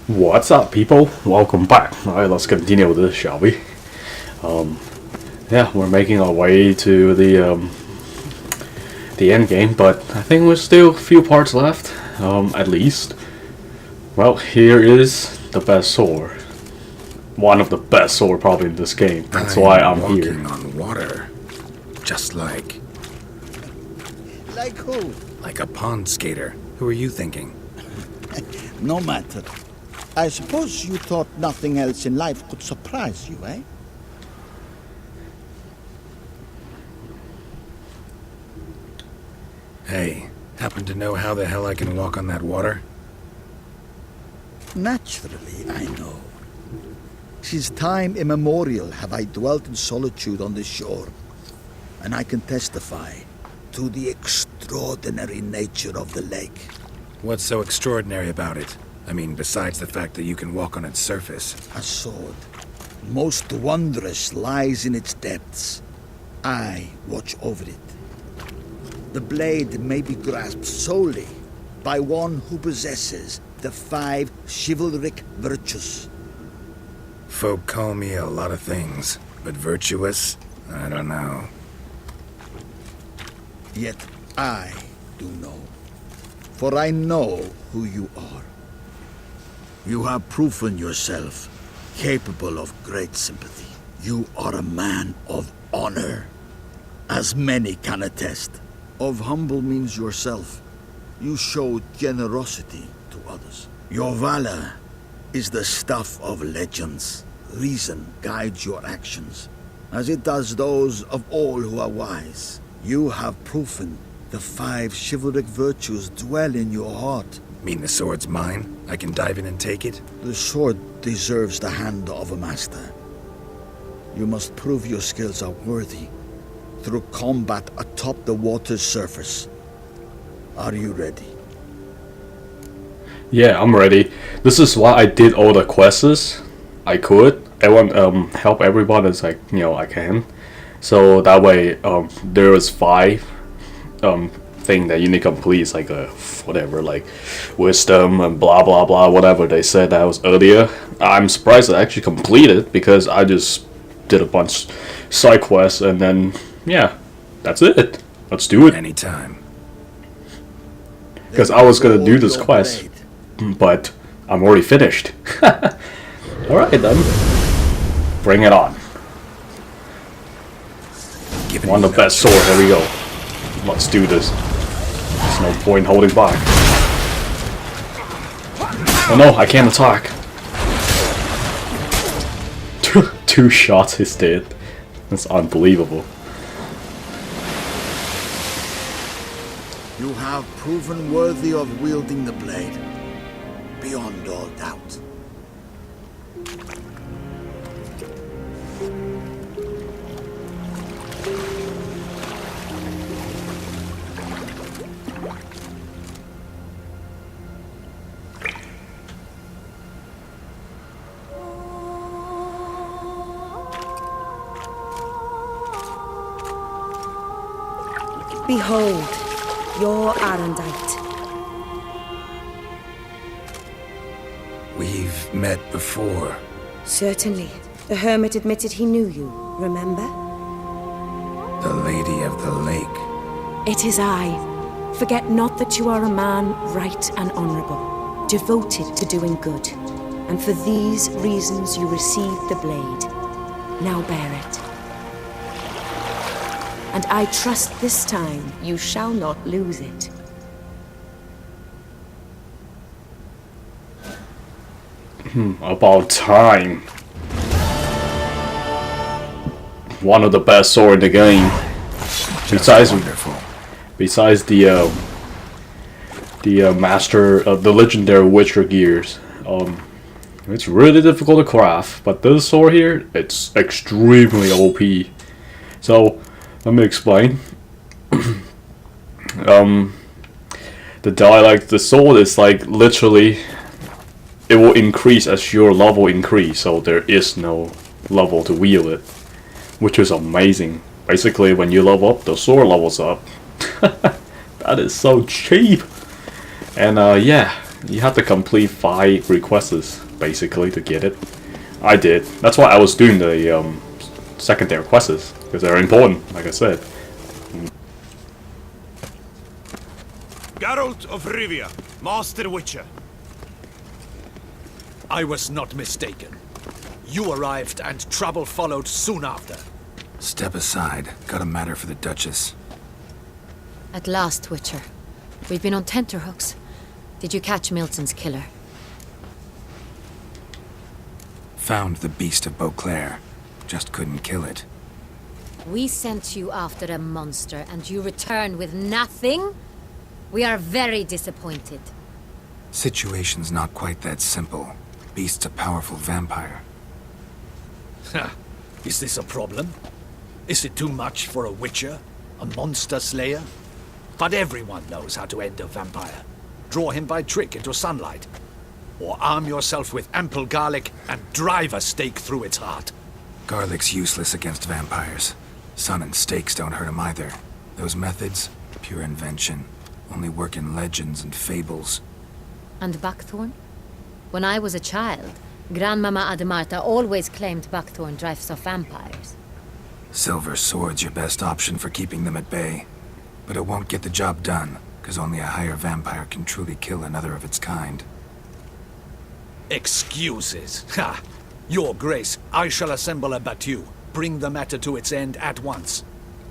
What's up, people? Welcome back. Alright, let's continue with this, shall we? Yeah, we're making our way to the end game, but I think there's still a few parts left, at least. Well, here is the best sword. One of the best sword probably in this game. That's why I'm here. Walking on water, just like who? like a pond skater. Who are you thinking? No matter. I suppose you thought nothing else in life could surprise you, eh? Hey, happen to know how the hell I can walk on that water? Naturally, I know. Since time immemorial have I dwelt in solitude on this shore, and I can testify to the extraordinary nature of the lake. What's so extraordinary about it? I mean, besides the fact that you can walk on its surface. A sword, most wondrous, lies in its depths. I watch over it. The blade may be grasped solely by one who possesses the 5 chivalric virtues. Folk call me a lot of things, but virtuous? I don't know. Yet I do know, for I know who you are. You have proven yourself capable of great sympathy. You are a man of honor, as many can attest. Of humble means yourself. You show generosity to others. Your valor is the stuff of legends. Reason guides your actions, as it does those of all who are wise. You have proven the 5 chivalric virtues dwell in your heart. Mean the sword's mine? I can dive in and take it? The sword deserves the hand of a master. You must prove your skills are worthy through combat atop the water's surface. Are you ready? Yeah, I'm ready. This is why I did all the quests I could. I want help everyone as I can. So that way there was 5 thing that you need to complete. It's like a whatever, like wisdom and blah blah blah, whatever they said that was earlier. I'm surprised I actually completed because I just did a bunch side quests and then yeah, that's it. Let's do it. Anytime. Because I was gonna do this quest, but I'm already finished. Alright then. Bring it on. Want the best sword, here we go. Let's do this. There's no point holding back. Oh no, I can't attack. 2 shots, he's dead. That's unbelievable. You have proven worthy of wielding the blade, beyond all doubt. Behold, your Arendite. We've met before. Certainly. The hermit admitted he knew you, remember? The Lady of the Lake. It is I. Forget not that you are a man right and honorable, devoted to doing good. And for these reasons you received the blade. Now bear it. And I trust this time you shall not lose it. About time. One of the best sword in the game. Besides the master of the legendary Witcher gears. It's really difficult to craft, but this sword here, it's extremely OP. So let me explain. The sword is like literally, it will increase as your level increase, so there is no level to wield it, which is amazing. Basically, when you level up, the sword levels up. That is so cheap. And yeah, You have to complete 5 requests basically to get it. I did. That's why I was doing the secondary quests because they're important, like I said. Geralt of Rivia, Master Witcher. I was not mistaken. You arrived and trouble followed soon after. Step aside. Got a matter for the Duchess. At last, Witcher. We've been on tenterhooks. Did you catch Milton's killer? Found the beast of Beauclair. Just couldn't kill it. We sent you after a monster, and you return with nothing? We are very disappointed. Situation's not quite that simple. Beast's a powerful vampire. Ha! Is this a problem? Is it too much for a Witcher? A monster slayer? But everyone knows how to end a vampire. Draw him by trick into sunlight. Or arm yourself with ample garlic and drive a stake through its heart. Garlic's useless against vampires. Sun and stakes don't hurt him either. Those methods, pure invention. Only work in legends and fables. And buckthorn? When I was a child, Grandmama Ademarta always claimed buckthorn drives off vampires. Silver sword's your best option for keeping them at bay. But it won't get the job done, because only a higher vampire can truly kill another of its kind. Excuses. Ha! Your Grace, I shall assemble a battue. Bring the matter to its end at once.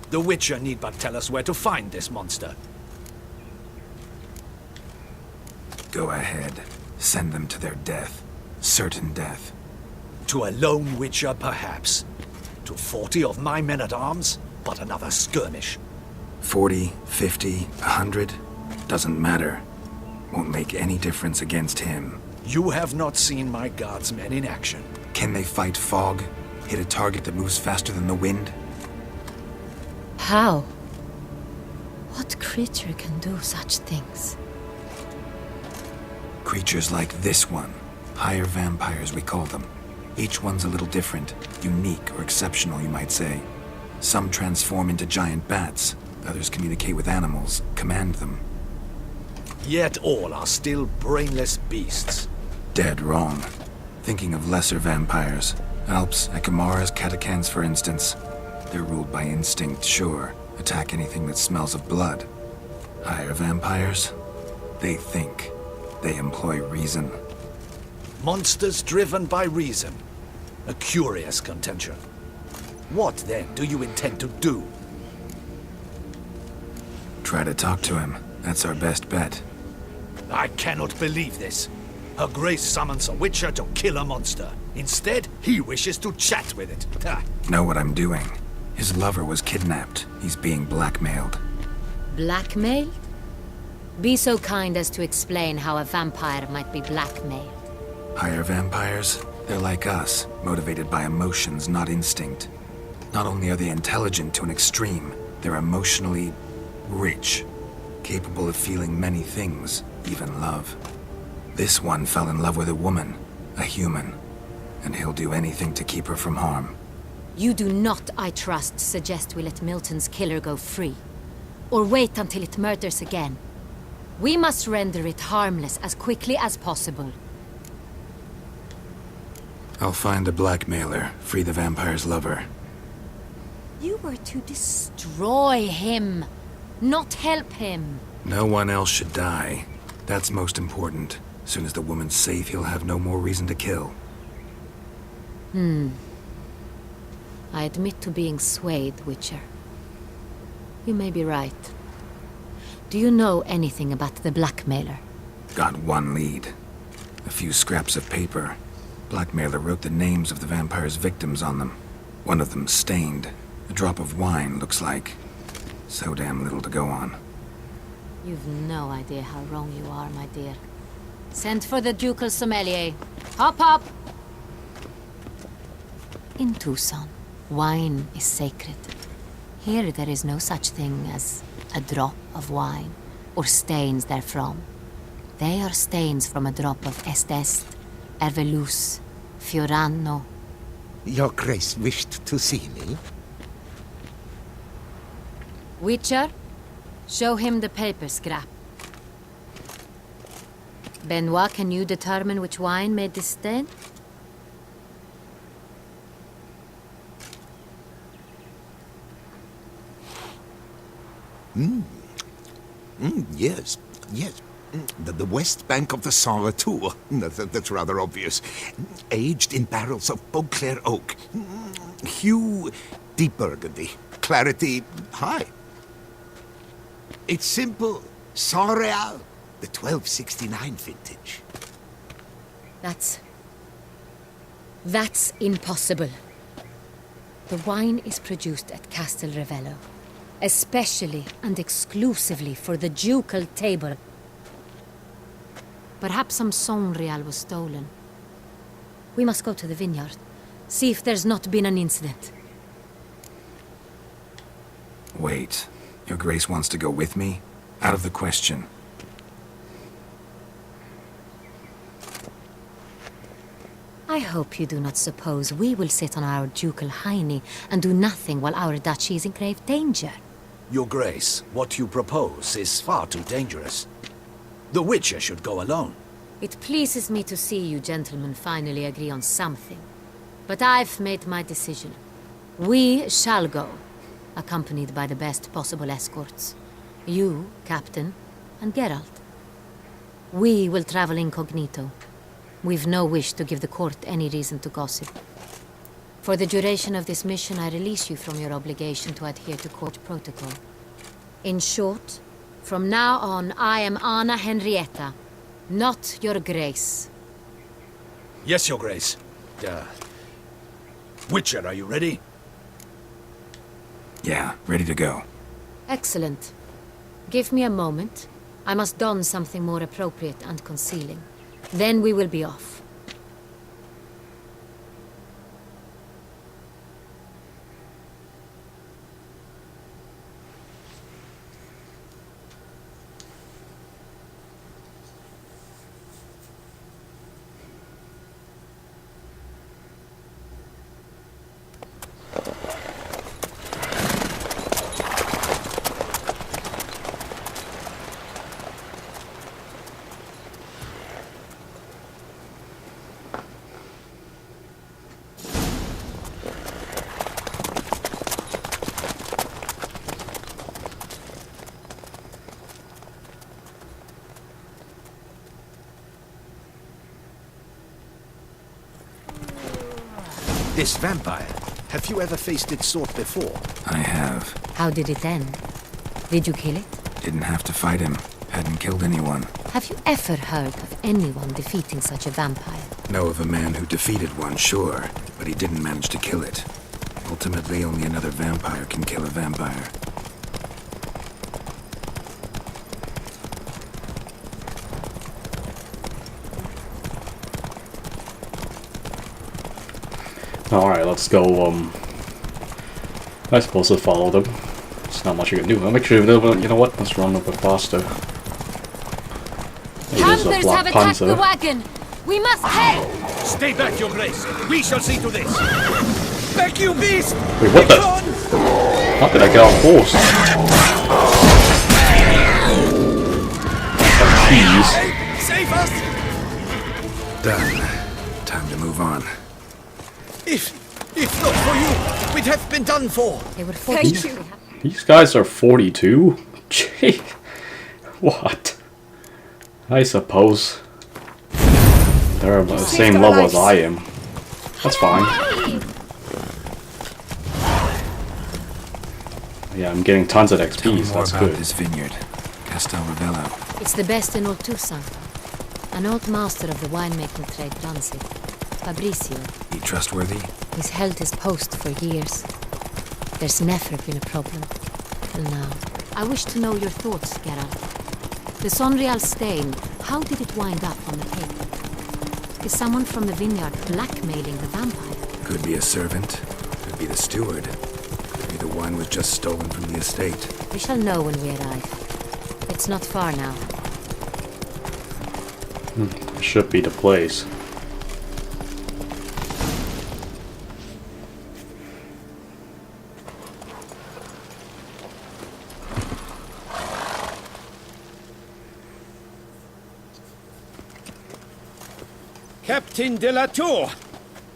The Witcher need but tell us where to find this monster. Go ahead. Send them to their death. Certain death. To a lone Witcher, perhaps. To 40 of my men-at-arms, but another skirmish. 40, 50, 100, doesn't matter. Won't make any difference against him. You have not seen my guardsmen in action. Can they fight fog? Hit a target that moves faster than the wind? How? What creature can do such things? Creatures like this one. Higher vampires, we call them. Each one's a little different. Unique or exceptional, you might say. Some transform into giant bats. Others communicate with animals, command them. Yet all are still brainless beasts. Dead wrong. Thinking of lesser vampires. Alps, Ekamaras, Catacans, for instance. They're ruled by instinct, sure. Attack anything that smells of blood. Higher vampires? They think. They employ reason. Monsters driven by reason. A curious contention. What, then, do you intend to do? Try to talk to him. That's our best bet. I cannot believe this. Her Grace summons a Witcher to kill a monster. Instead, he wishes to chat with it. Ha. Know what I'm doing. His lover was kidnapped. He's being blackmailed. Blackmailed? Be so kind as to explain how a vampire might be blackmailed. Higher vampires? They're like us, motivated by emotions, not instinct. Not only are they intelligent to an extreme, they're emotionally rich, capable of feeling many things, even love. This one fell in love with a woman, a human, and he'll do anything to keep her from harm. You do not, I trust, suggest we let Milton's killer go free. Or wait until it murders again. We must render it harmless as quickly as possible. I'll find the blackmailer, free the vampire's lover. You were to destroy him, not help him. No one else should die. That's most important. Soon as the woman's safe, he'll have no more reason to kill. I admit to being swayed, Witcher. You may be right. Do you know anything about the blackmailer? Got one lead. A few scraps of paper. Blackmailer wrote the names of the vampire's victims on them. One of them stained. A drop of wine, looks like. So damn little to go on. You've no idea how wrong you are, my dear. Send for the ducal sommelier. Hop, hop! In Tucson, wine is sacred. Here there is no such thing as a drop of wine, or stains therefrom. They are stains from a drop of Est, Ervelus, Fiorano. Your Grace wished to see me? Witcher, show him the paper scrap. Benoit, can you determine which wine made this stain? Yes, yes. The west bank of the Saint Retour. That's rather obvious. Aged in barrels of Beauclair oak. Hue, deep burgundy. Clarity, high. It's simple. Saint Real, the 1269 vintage. That's impossible. The wine is produced at Castel Ravello, especially and exclusively for the ducal table. Perhaps some Saint Real was stolen. We must go to the vineyard, see if there's not been an incident. Wait. Your Grace wants to go with me? Out of the question. I hope you do not suppose we will sit on our ducal hiney and do nothing while our duchy is in grave danger. Your Grace, what you propose is far too dangerous. The Witcher should go alone. It pleases me to see you gentlemen finally agree on something. But I've made my decision. We shall go, accompanied by the best possible escorts. You, Captain, and Geralt. We will travel incognito. We've no wish to give the court any reason to gossip. For the duration of this mission, I release you from your obligation to adhere to court protocol. In short, from now on, I am Anna Henrietta, not your Grace. Yes, Your Grace. Witcher, are you ready? Yeah, ready to go. Excellent. Give me a moment. I must don something more appropriate and concealing. Then we will be off. This vampire, have you ever faced its sort before? I have. How did it end? Did you kill it? Didn't have to fight him. Hadn't killed anyone. Have you ever heard of anyone defeating such a vampire? Know of a man who defeated one, sure, but he didn't manage to kill it. Ultimately, only another vampire can kill a vampire. Alright, let's go, I suppose to follow them. There's not much you can do. I'll make sure, you know what, let's run a bit faster. Panthers have attacked the wagon! We must head! Stay back, Your Grace. We shall see to this. Back, you beast! Wait, what the? How did I get off horse? Keys. Save us! Done. Time to move on. If not for you, we'd have been done for. They were fortunately These guys are 42? Gee. What? I suppose they're about the same level as I am. That's fine. Yeah, I'm getting tons of Tell me XP, so more that's about good. this vineyard. Castel Ravello. It's the best in all Toussaint. An old master of the winemaking trade runs it. Fabrizio. He trustworthy? He's held his post for years. There's never been a problem. Till now. I wish to know your thoughts, Geralt. The Sonreal stain, how did it wind up on the paper? Is someone from the vineyard blackmailing the vampire? Could be a servant. Could be the steward. Could be the wine was just stolen from the estate. We shall know when we arrive. It's not far now. Should be the place. Captain de la Tour,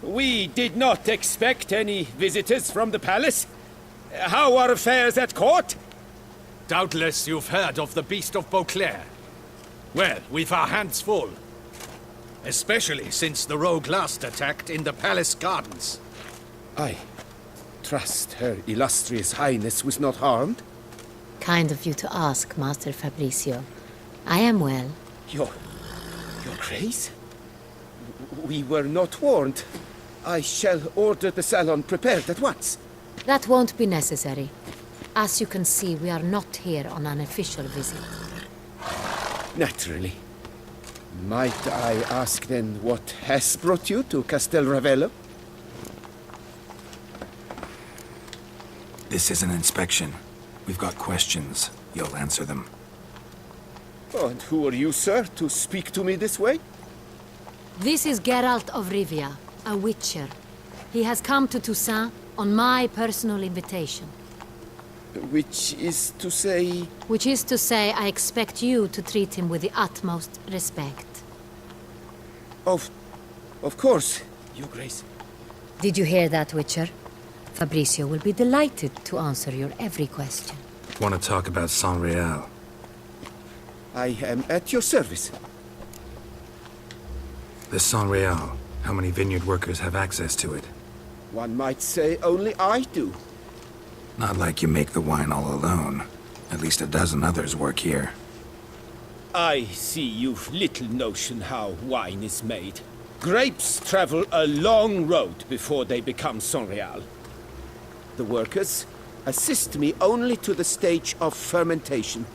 we did not expect any visitors from the palace. How are affairs at court? Doubtless you've heard of the Beast of Beauclair. Well, we've our hands full. Especially since the rogue last attacked in the palace gardens. I trust Her Illustrious Highness was not harmed. Kind of you to ask, Master Fabricio. I am well. Your Grace? We were not warned. I shall order the salon prepared at once. That won't be necessary. As you can see, we are not here on an official visit. Naturally. Might I ask then what has brought you to Castel Ravello? This is an inspection. We've got questions. You'll answer them. Oh, and who are you, sir, to speak to me this way? This is Geralt of Rivia, a witcher. He has come to Toussaint on my personal invitation. Which is to say... Which is to say, I expect you to treat him with the utmost respect. Of course, Your Grace. Did you hear that, Witcher? Fabricio will be delighted to answer your every question. Want to talk about San Real? I am at your service. The San Real. How many vineyard workers have access to it? One might say only I do. Not like you make the wine all alone. At least a dozen others work here. I see you've little notion how wine is made. Grapes travel a long road before they become Sonreal. The workers assist me only to the stage of fermentation.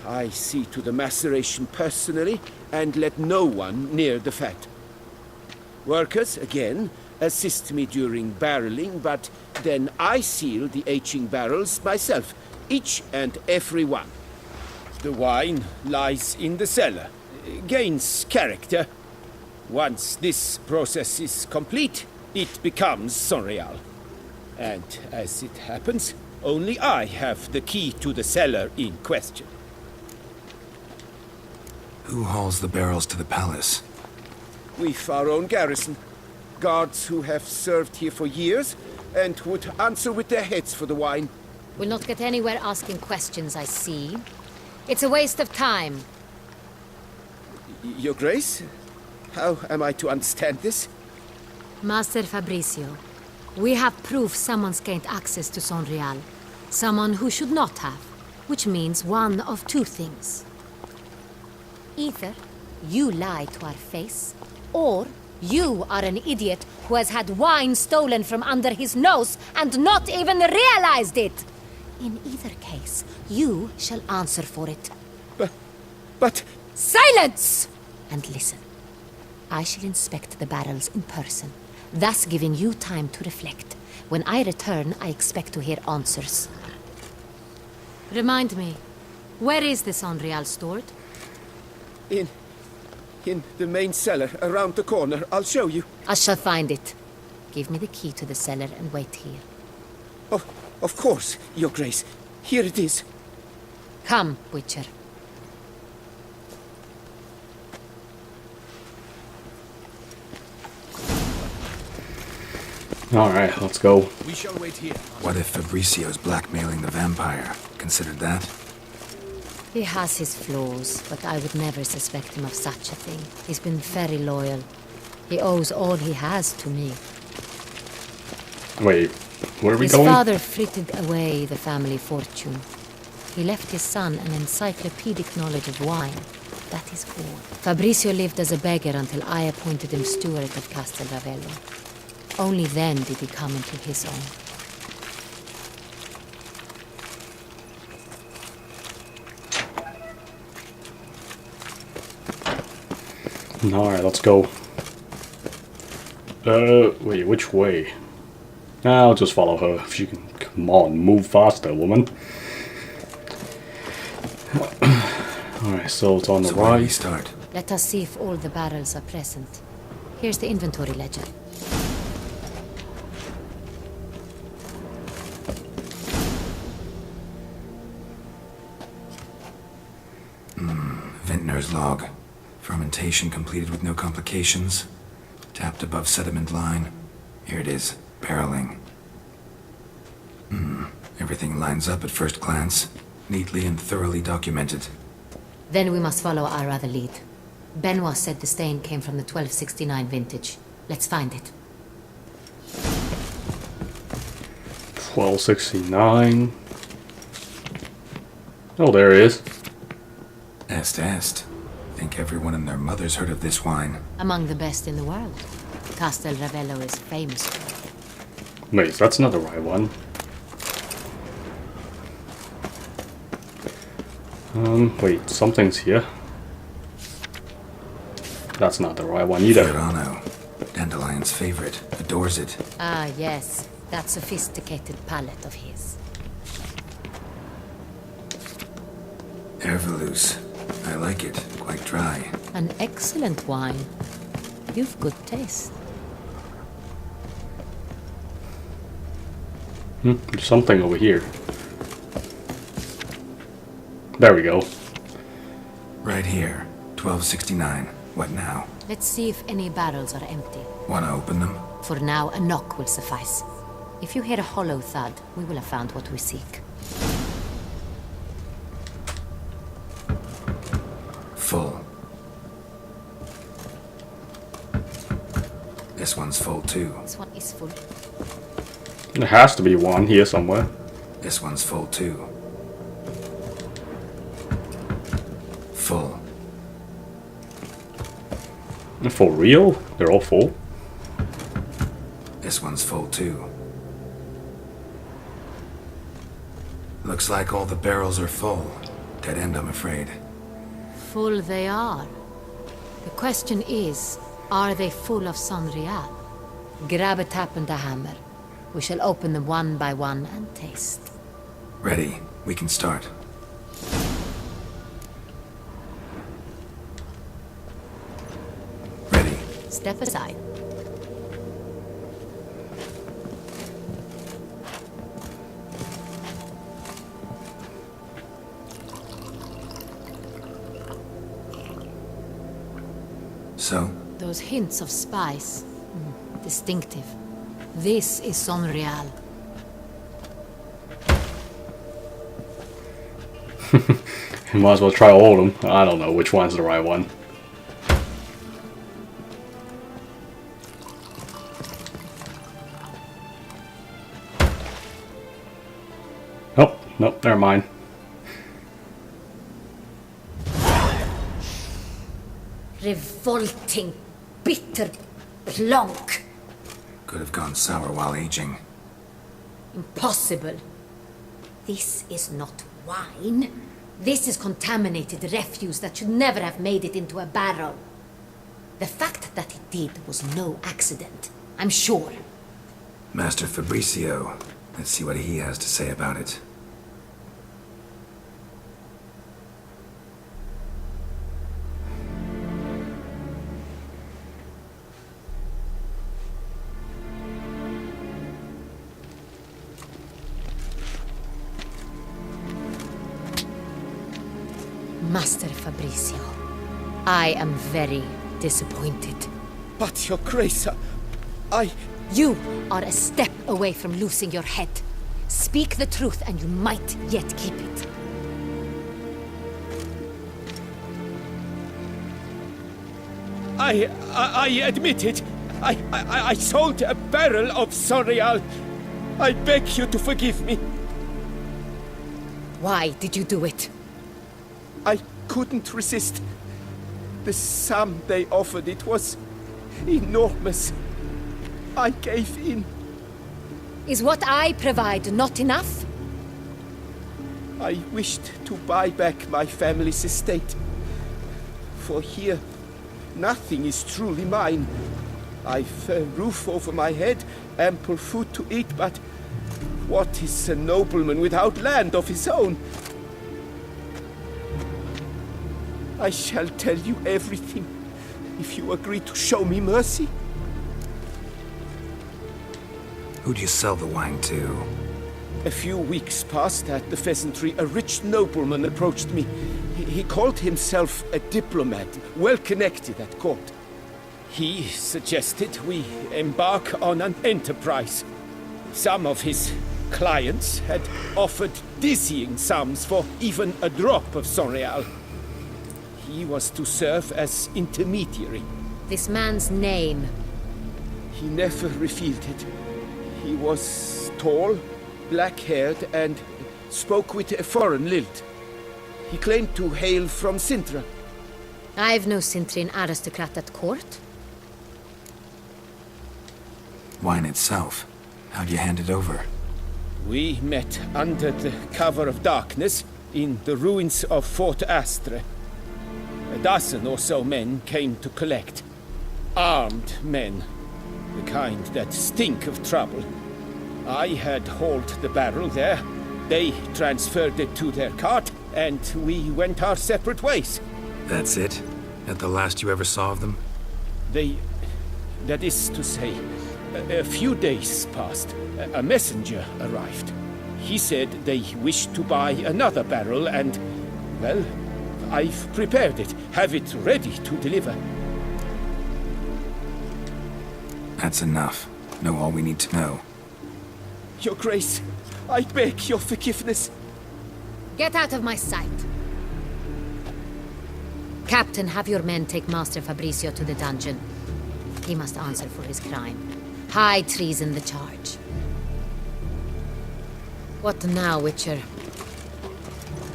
I see to the maceration personally and let no one near the fat. Workers, again, assist me during barreling, but then I seal the aging barrels myself, each and every one. The wine lies in the cellar, gains character. Once this process is complete, it becomes Sonreal. And as it happens, only I have the key to the cellar in question. Who hauls the barrels to the palace? We've our own garrison. Guards who have served here for years and would answer with their heads for the wine. We'll not get anywhere asking questions, I see. It's a waste of time. Your Grace? How am I to understand this? Master Fabricio, we have proof someone's gained access to Sonreal. Someone who should not have. Which means one of two things. Either you lie to our face, or you are an idiot who has had wine stolen from under his nose and not even realized it. In either case, you shall answer for it. But... Silence! And listen. I shall inspect the barrels in person, thus giving you time to reflect. When I return, I expect to hear answers. Remind me, where is the Sonreal stored? In the main cellar, around the corner. I'll show you. I shall find it. Give me the key to the cellar and wait here. Oh, of course, Your Grace. Here it is. Come, Witcher. Alright, let's go. We shall wait here. What if Fabricio's blackmailing the vampire? Considered that? He has his flaws, but I would never suspect him of such a thing. He's been very loyal. He owes all he has to me. Wait, where are we His going? father frittered away the family fortune. He left his son an encyclopedic knowledge of wine. That is all. Fabricio lived as a beggar until I appointed him steward of Castel Ravello. Only then did he come into his own. Alright, let's go. Wait, which way? I'll just follow her. If you can, come on, move faster, woman. Alright, so it's on the So where do we right. start? Let us see if all the barrels are present. Here's the inventory ledger. Vintner's log. Fermentation completed with no complications. Tapped above sediment line. Here it is, barreling. Everything lines up at first glance. Neatly and thoroughly documented. Then we must follow our other lead. Benoit said the stain came from the 1269 vintage. Let's find it. 1269. Oh, there it is. Est. Think everyone and their mother's heard of this wine. Among the best in the world. Castel Ravello is famous for it. Wait, that's not the right one. Wait, something's here. That's not the right one either. Fiorano, Dandelion's favorite, adores it. Ah, yes. That sophisticated palate of his. Herveloos. I like it. Quite dry. An excellent wine. You've good taste. There's something over here. There we go. Right here. 1269. What now? Let's see if any barrels are empty. Wanna open them? For now, a knock will suffice. If you hear a hollow thud, we will have found what we seek. Full. This one's full too. This one is full. There has to be one here somewhere. This one's full too. Full. For real? They're all full? This one's full too. Looks like all the barrels are full. Dead end, I'm afraid. Full they are. The question is, are they full of Sonreal? Grab a tap and a hammer. We shall open them one by one and taste. Ready. We can start. Ready. Step aside. So? Those hints of spice. Distinctive. This is Sonreal. You might as well try all of them. I don't know which one's the right one. Nope, never mind. Revolting, bitter plonk. Could have gone sour while aging. Impossible. This is not wine. This is contaminated refuse that should never have made it into a barrel. The fact that it did was no accident, I'm sure. Master Fabricio. Let's see what he has to say about it. Master Fabricio, I am very disappointed. But, Your Grace, I... You are a step away from losing your head. Speak the truth and you might yet keep it. I admit it. I sold a barrel of Sonreal. I beg you to forgive me. Why did you do it? I couldn't resist. The sum they offered, it was enormous. I gave in. Is what I provide not enough? I wished to buy back my family's estate. For here, nothing is truly mine. I've a roof over my head, ample food to eat, but what is a nobleman without land of his own? I shall tell you everything, if you agree to show me mercy. Who'd you sell the wine to? A few weeks past at the pheasantry, a rich nobleman approached me. He called himself a diplomat, well connected at court. He suggested we embark on an enterprise. Some of his clients had offered dizzying sums for even a drop of Sonreal. He was to serve as intermediary. This man's name. He never revealed it. He was tall, black-haired, and spoke with a foreign lilt. He claimed to hail from Sintra. I've no Cintrin aristocrat at court. Wine itself. How'd you hand it over? We met under the cover of darkness in the ruins of Fort Astre. A dozen or so men came to collect. Armed men. The kind that stink of trouble. I had hauled the barrel there. They transferred it to their cart, and we went our separate ways. That's it? That the last you ever saw of them? That is to say, a few days passed. A messenger arrived. He said they wished to buy another barrel and, well, I've prepared it. Have it ready to deliver. That's enough. Know all we need to know. Your Grace, I beg your forgiveness. Get out of my sight. Captain, have your men take Master Fabricio to the dungeon. He must answer for his crime. High treason the charge. What now, Witcher?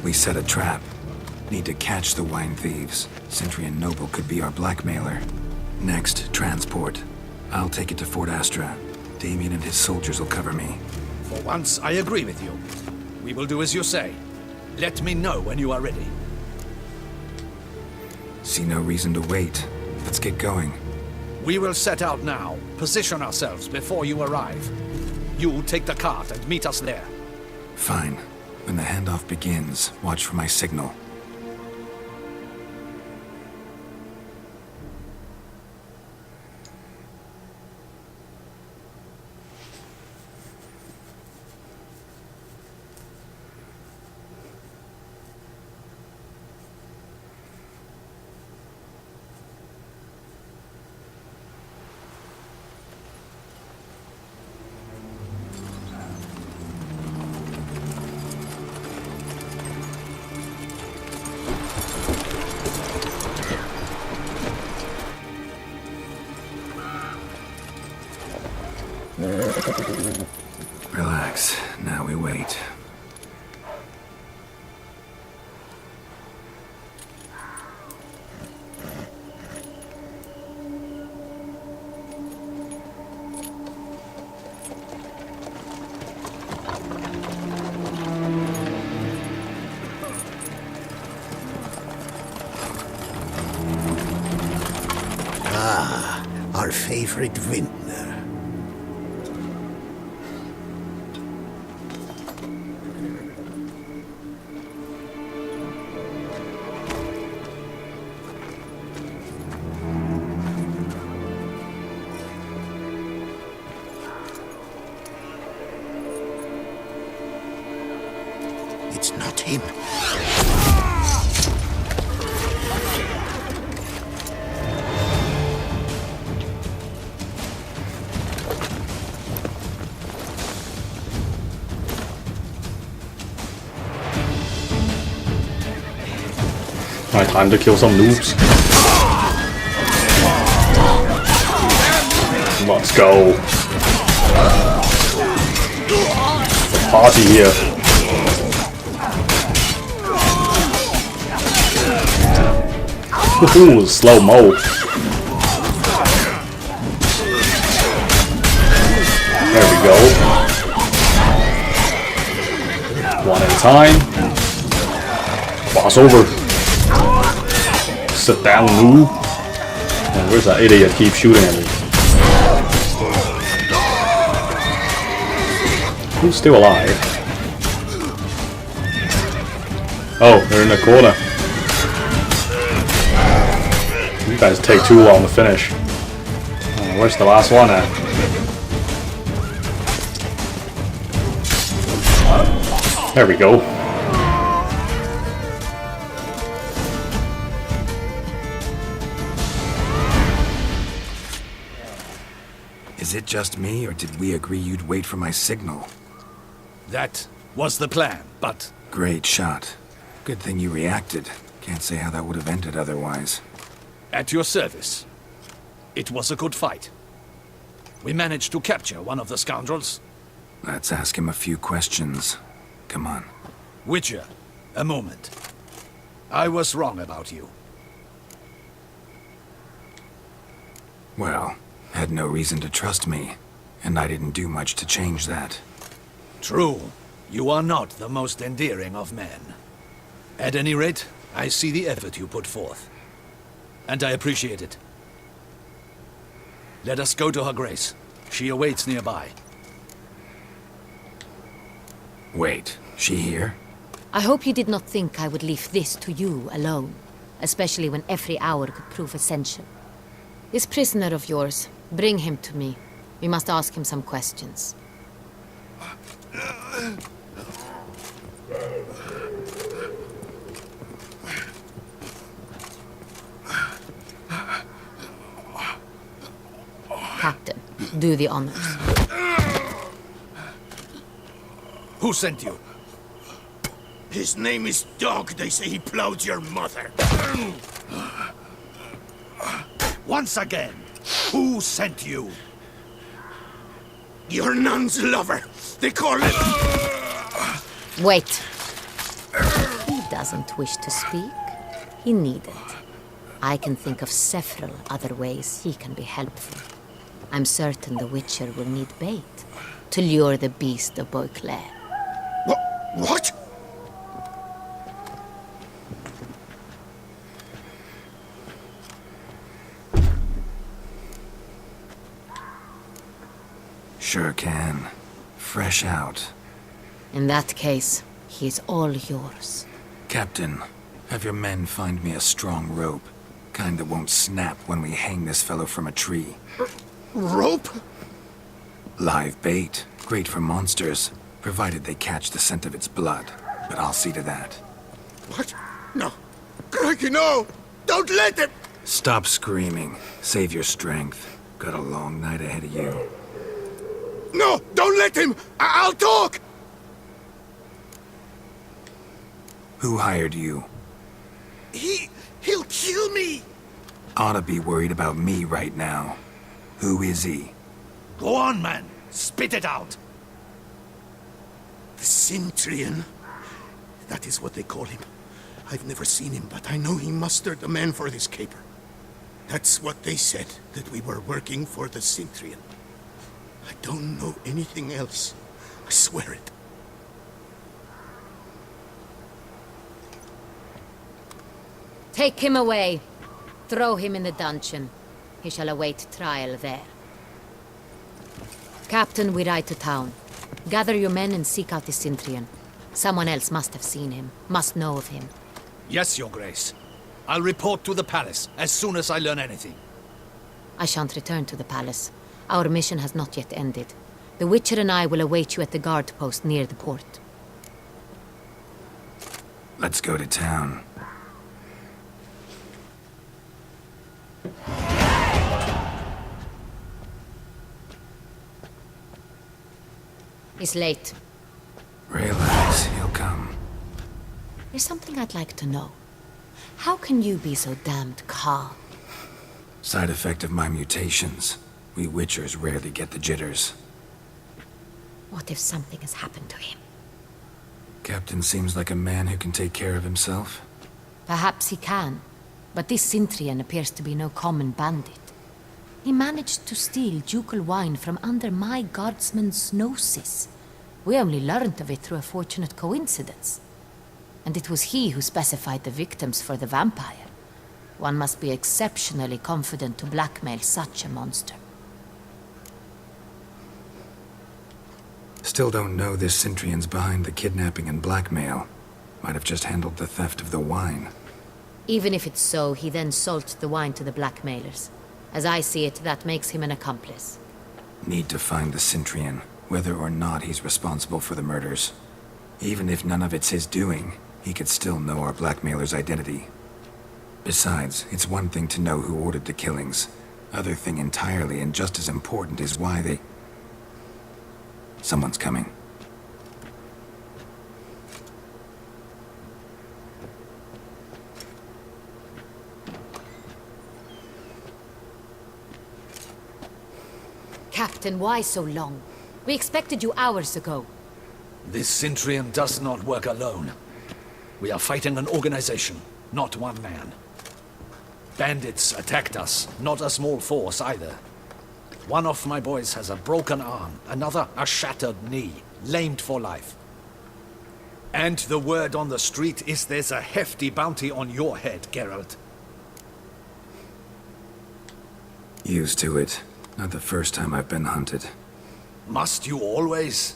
We set a trap. Need to catch the wine thieves. Centrian Noble could be our blackmailer. Next, transport. I'll take it to Fort Astra. Damien and his soldiers will cover me. For once, I agree with you. We will do as you say. Let me know when you are ready. See no reason to wait. Let's get going. We will set out now. Position ourselves before you arrive. You take the cart and meet us there. Fine. When the handoff begins, watch for my signal. Relax. Now we wait. Our favorite vintner. It's not him. Alright, time to kill some noobs. Let's go. Party here. Ooh, slow mo. There we go. One at a time. Cross over. Sit down, noob. And where's that idiot keep shooting at me? Who's still alive? Oh, they're in the corner. You guys take too long to finish. Oh, where's the last one at? There we go. Is it just me, or did we agree you'd wait for my signal? That was the plan, but Great shot. Good thing you reacted. Can't say how that would have ended otherwise. at your service. It was a good fight. We managed to capture one of the scoundrels. Let's ask him a few questions. Come on. Witcher, a moment. I was wrong about you. Well, had no reason to trust me, and I didn't do much to change that. True, you are not the most endearing of men. At any rate, I see the effort you put forth. And I appreciate it. Let us go to her grace. She awaits nearby. Wait, she here? I hope you did not think I would leave this to you alone, especially when every hour could prove essential. This prisoner of yours, bring him to me. We must ask him some questions. Captain, do the honors. Who sent you? His name is Dog. They say he plowed your mother. Once again, who sent you? Your nun's lover. They call him... Wait. He doesn't wish to speak. He needn't. I can think of several other ways he can be helpful. I'm certain the Witcher will need bait to lure the beast of Beauclair. What? Sure can. Fresh out. In that case, he's all yours. Captain, have your men find me a strong rope. Kind that won't snap when we hang this fellow from a tree. Rope? Live bait. Great for monsters, provided they catch the scent of its blood. But I'll see to that. What? No. Crikey, no! Don't let him! Stop screaming. Save your strength. Got a long night ahead of you. No! Don't let him! I'll talk! Who hired you? He'll kill me! Oughta be worried about me right now. Who is he? Go on, man. Spit it out. The Cintrian. That is what they call him. I've never seen him, but I know he mustered the men for this caper. That's what they said, that we were working for the Cintrian. I don't know anything else. I swear it. Take him away. Throw him in the dungeon. He shall await trial there. Captain, we ride to town. Gather your men and seek out the Cintrian. Someone else must have seen him, must know of him. Yes, Your Grace. I'll report to the palace as soon as I learn anything. I shan't return to the palace. Our mission has not yet ended. The Witcher and I will await you at the guard post near the port. Let's go to town. He's late. Relax, he'll come. There's something I'd like to know. How can you be so damned calm? Side effect of my mutations. We Witchers rarely get the jitters. What if something has happened to him? Captain seems like a man who can take care of himself. Perhaps he can, but this Cintrian appears to be no common bandit. He managed to steal ducal wine from under my guardsman's noses. We only learned of it through a fortunate coincidence. And it was he who specified the victims for the vampire. One must be exceptionally confident to blackmail such a monster. Still don't know this Cintrian's behind the kidnapping and blackmail. Might have just handled the theft of the wine. Even if it's so, he then sold the wine to the blackmailers. As I see it, that makes him an accomplice. Need to find the Cintrian, whether or not he's responsible for the murders. Even if none of it's his doing, he could still know our blackmailer's identity. Besides, it's one thing to know who ordered the killings, Other thing entirely, and just as important, is why they... Someone's coming. Captain, why so long? We expected you hours ago. This Centurion does not work alone. We are fighting an organization, not one man. Bandits attacked us, not a small force either. One of my boys has a broken arm, another a shattered knee, lamed for life. And the word on the street is there's a hefty bounty on your head, Geralt. Used to it. Not the first time I've been hunted. Must you always?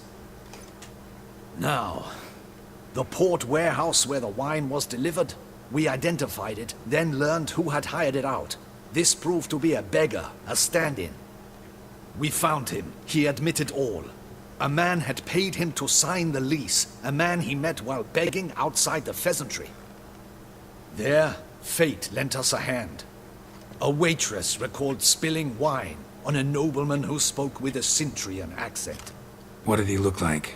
Now, the port warehouse where the wine was delivered, we identified it, then learned who had hired it out. This proved to be a beggar, a stand-in. We found him. He admitted all. A man had paid him to sign the lease, a man he met while begging outside the pheasantry. There, fate lent us a hand. A waitress recalled spilling wine on a nobleman who spoke with a Centurion accent. What did he look like?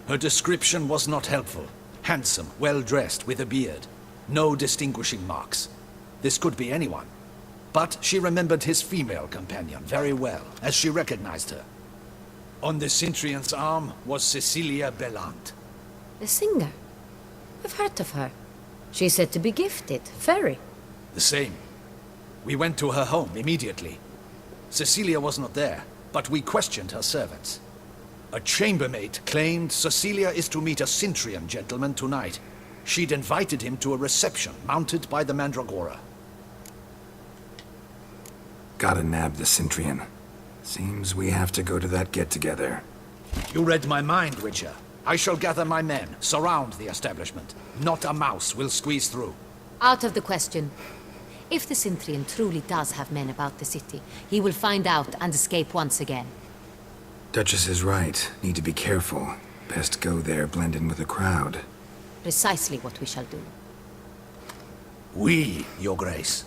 Her description was not helpful. Handsome, well-dressed, with a beard. No distinguishing marks. This could be anyone. But she remembered his female companion very well, as she recognized her. On the Centurion's arm was Cecilia Bellant. The singer? I've heard of her. She's said to be gifted, very. The same. We went to her home immediately. Cecilia was not there, but we questioned her servants. A chambermaid claimed Cecilia is to meet a Centurion gentleman tonight. She'd invited him to a reception mounted by the Mandragora. Gotta nab the Centurion. Seems we have to go to that get-together. You read my mind, Witcher. I shall gather my men, surround the establishment. Not a mouse will squeeze through. Out of the question. If the Centurion truly does have men about the city, he will find out and escape once again. Duchess is right. Need to be careful. Best go there, blend in with the crowd. Precisely what we shall do. We, Your Grace.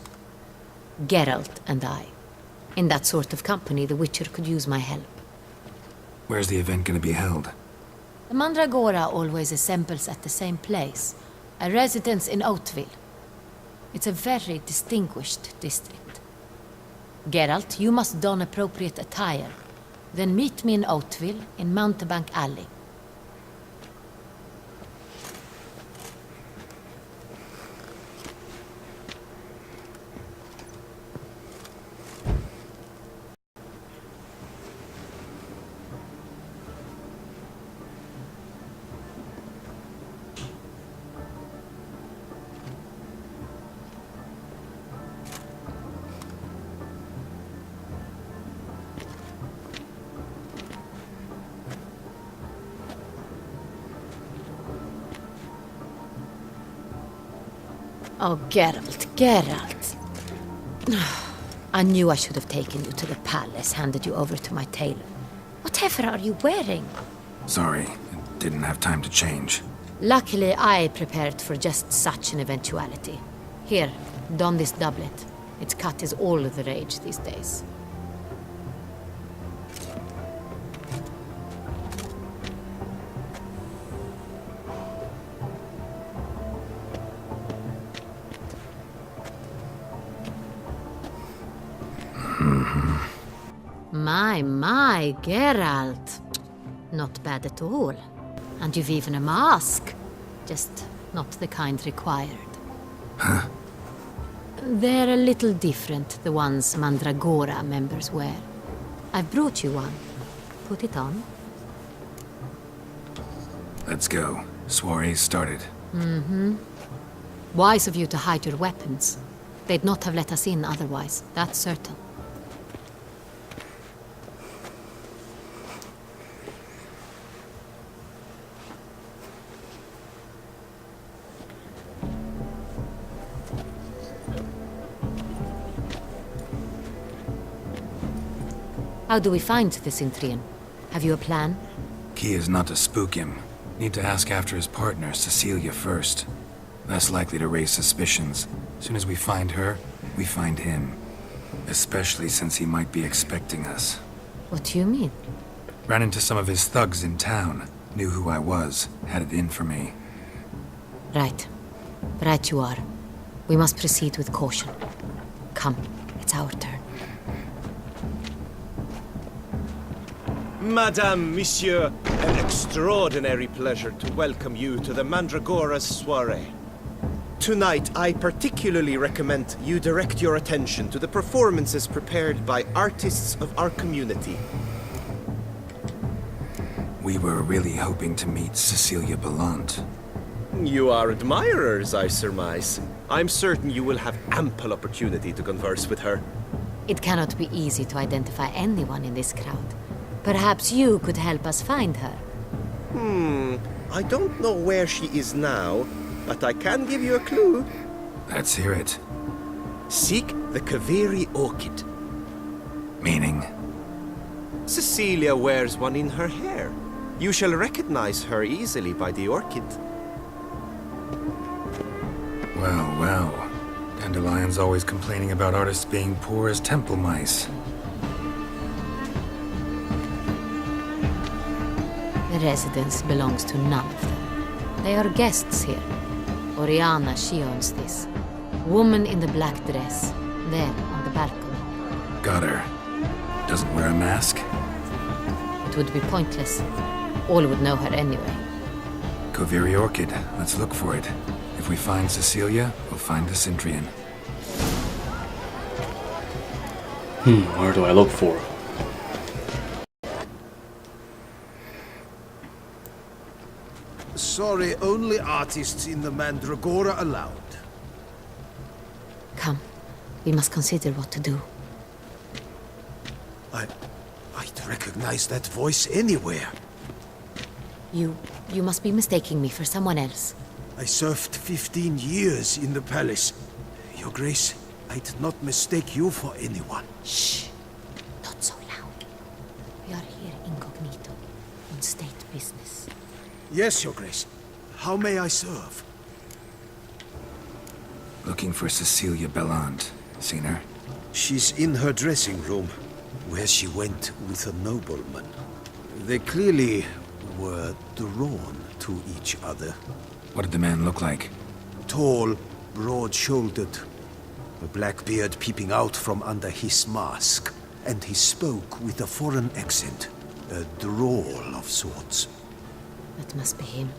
Geralt and I. In that sort of company, the Witcher could use my help. Where's the event gonna be held? The Mandragora always assembles at the same place, a residence in Oatville. It's a very distinguished district. Geralt, you must don appropriate attire. Then meet me in Oatville, in Mountebank Alley. Oh, Geralt, Geralt. I knew I should have taken you to the palace, handed you over to my tailor. Whatever are you wearing? Sorry, didn't have time to change. Luckily, I prepared for just such an eventuality. Here, don this doublet. Its cut is all the rage these days. My, Geralt. Not bad at all. And you've even a mask. Just not the kind required. Huh? They're a little different, the ones Mandragora members wear. I've brought you one. Put it on. Let's go. Soiree's started. Mm-hmm. Wise of you to hide your weapons. They'd not have let us in otherwise, that's certain. How do we find the Centurion? Have you a plan? Key is not to spook him. Need to ask after his partner, Cecilia, first. Less likely to raise suspicions. Soon as we find her, we find him. Especially since he might be expecting us. What do you mean? Ran into some of his thugs in town. Knew who I was. Had it in for me. Right. Right you are. We must proceed with caution. Come, it's our turn. Madame, Monsieur, an extraordinary pleasure to welcome you to the Mandragora's soiree. Tonight, I particularly recommend you direct your attention to the performances prepared by artists of our community. We were really hoping to meet Cecilia Belant. You are admirers, I surmise. I'm certain you will have ample opportunity to converse with her. It cannot be easy to identify anyone in this crowd. Perhaps you could help us find her. I don't know where she is now, but I can give you a clue. Let's hear it. Seek the Kaviri orchid. Meaning? Cecilia wears one in her hair. You shall recognize her easily by the orchid. Well, well. Dandelion's always complaining about artists being poor as temple mice. The residence belongs to none of them. They are guests here. Oriana, she owns this. Woman in the black dress. There, on the balcony. Got her. Doesn't wear a mask? It would be pointless. All would know her anyway. Kaviri Orchid. Let's look for it. If we find Cecilia, we'll find the Cintrian. Where do I look for? Sorry, only artists in the Mandragora allowed. Come, we must consider what to do. I'd recognize that voice anywhere. You must be mistaking me for someone else. I served 15 years in the palace. Your Grace, I'd not mistake you for anyone. Shh! Not so loud. We are here incognito, on state business. Yes, Your Grace. How may I serve? Looking for Cecilia Belant. Seen her? She's in her dressing room, where she went with a nobleman. They clearly were drawn to each other. What did the man look like? Tall, broad-shouldered, a black beard peeping out from under his mask, and he spoke with a foreign accent, a drawl of sorts. That must be him.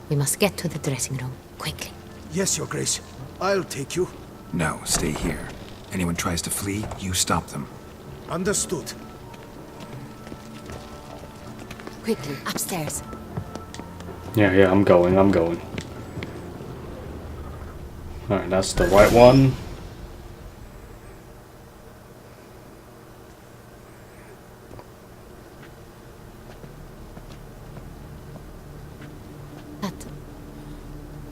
We must get to the dressing room, quickly. Yes, Your Grace. I'll take you. No, stay here. Anyone tries to flee, you stop them. Understood. Quickly, upstairs. Yeah, I'm going. Alright, that's the right one.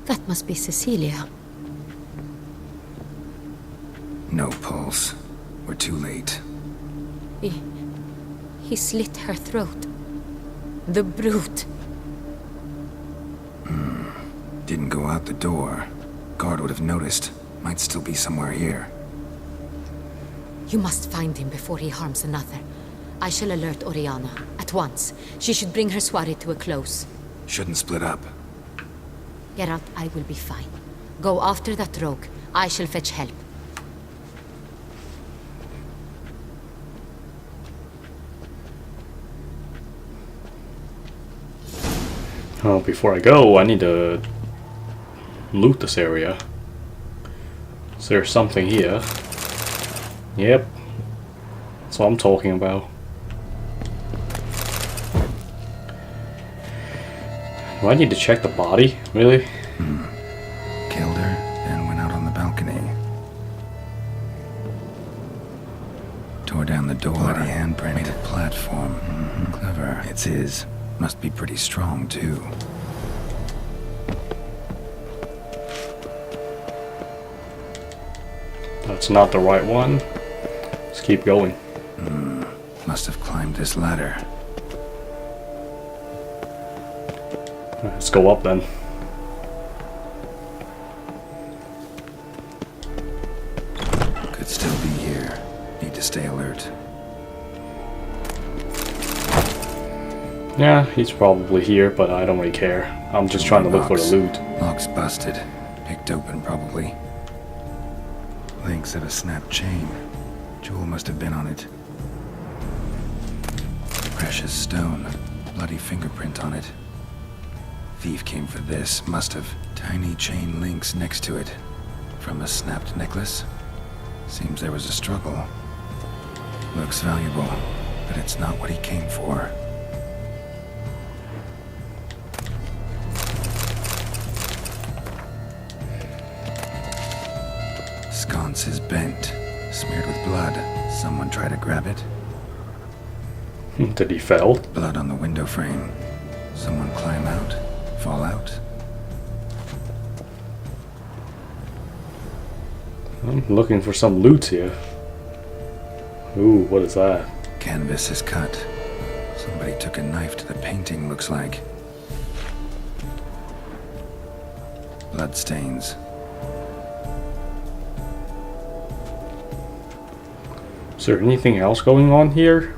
That must be Cecilia. No pulse. We're too late. He slit her throat. The brute. Didn't go out the door. Guard would have noticed. Might still be somewhere here. You must find him before he harms another. I shall alert Oriana. At once. She should bring her soiree to a close. Shouldn't split up. Geralt, I will be fine. Go after that rogue. I shall fetch help. Oh, before I go, I need to loot this area. Is there something here? Yep. That's what I'm talking about. Do I need to check the body? Really? Killed her, and went out on the balcony. Tore down the door. Bloody handprint. Made a platform. Clever. It's his. Must be pretty strong, too. That's not the right one. Let's keep going. Must have climbed this ladder. Let's go up then. Could still be here. stay alert. Yeah, he's probably here, but I don't really care. I'm just trying to look for the loot. Lock's busted. Picked open, probably. Links of a snapped chain. Jewel must have been on it. Precious stone. Bloody fingerprint on it. Thief came for this, must have. Tiny chain links next to it. From a snapped necklace? Seems there was a struggle. Looks valuable, but it's not what he came for. Sconce is bent, smeared with blood. Someone try to grab it? Did he fail? Blood on the window frame. Someone climb out? Fall out? I'm looking for some loot here. Ooh, what is that? Canvas is cut. Somebody took a knife to the painting, looks like. Bloodstains. Is there anything else going on here?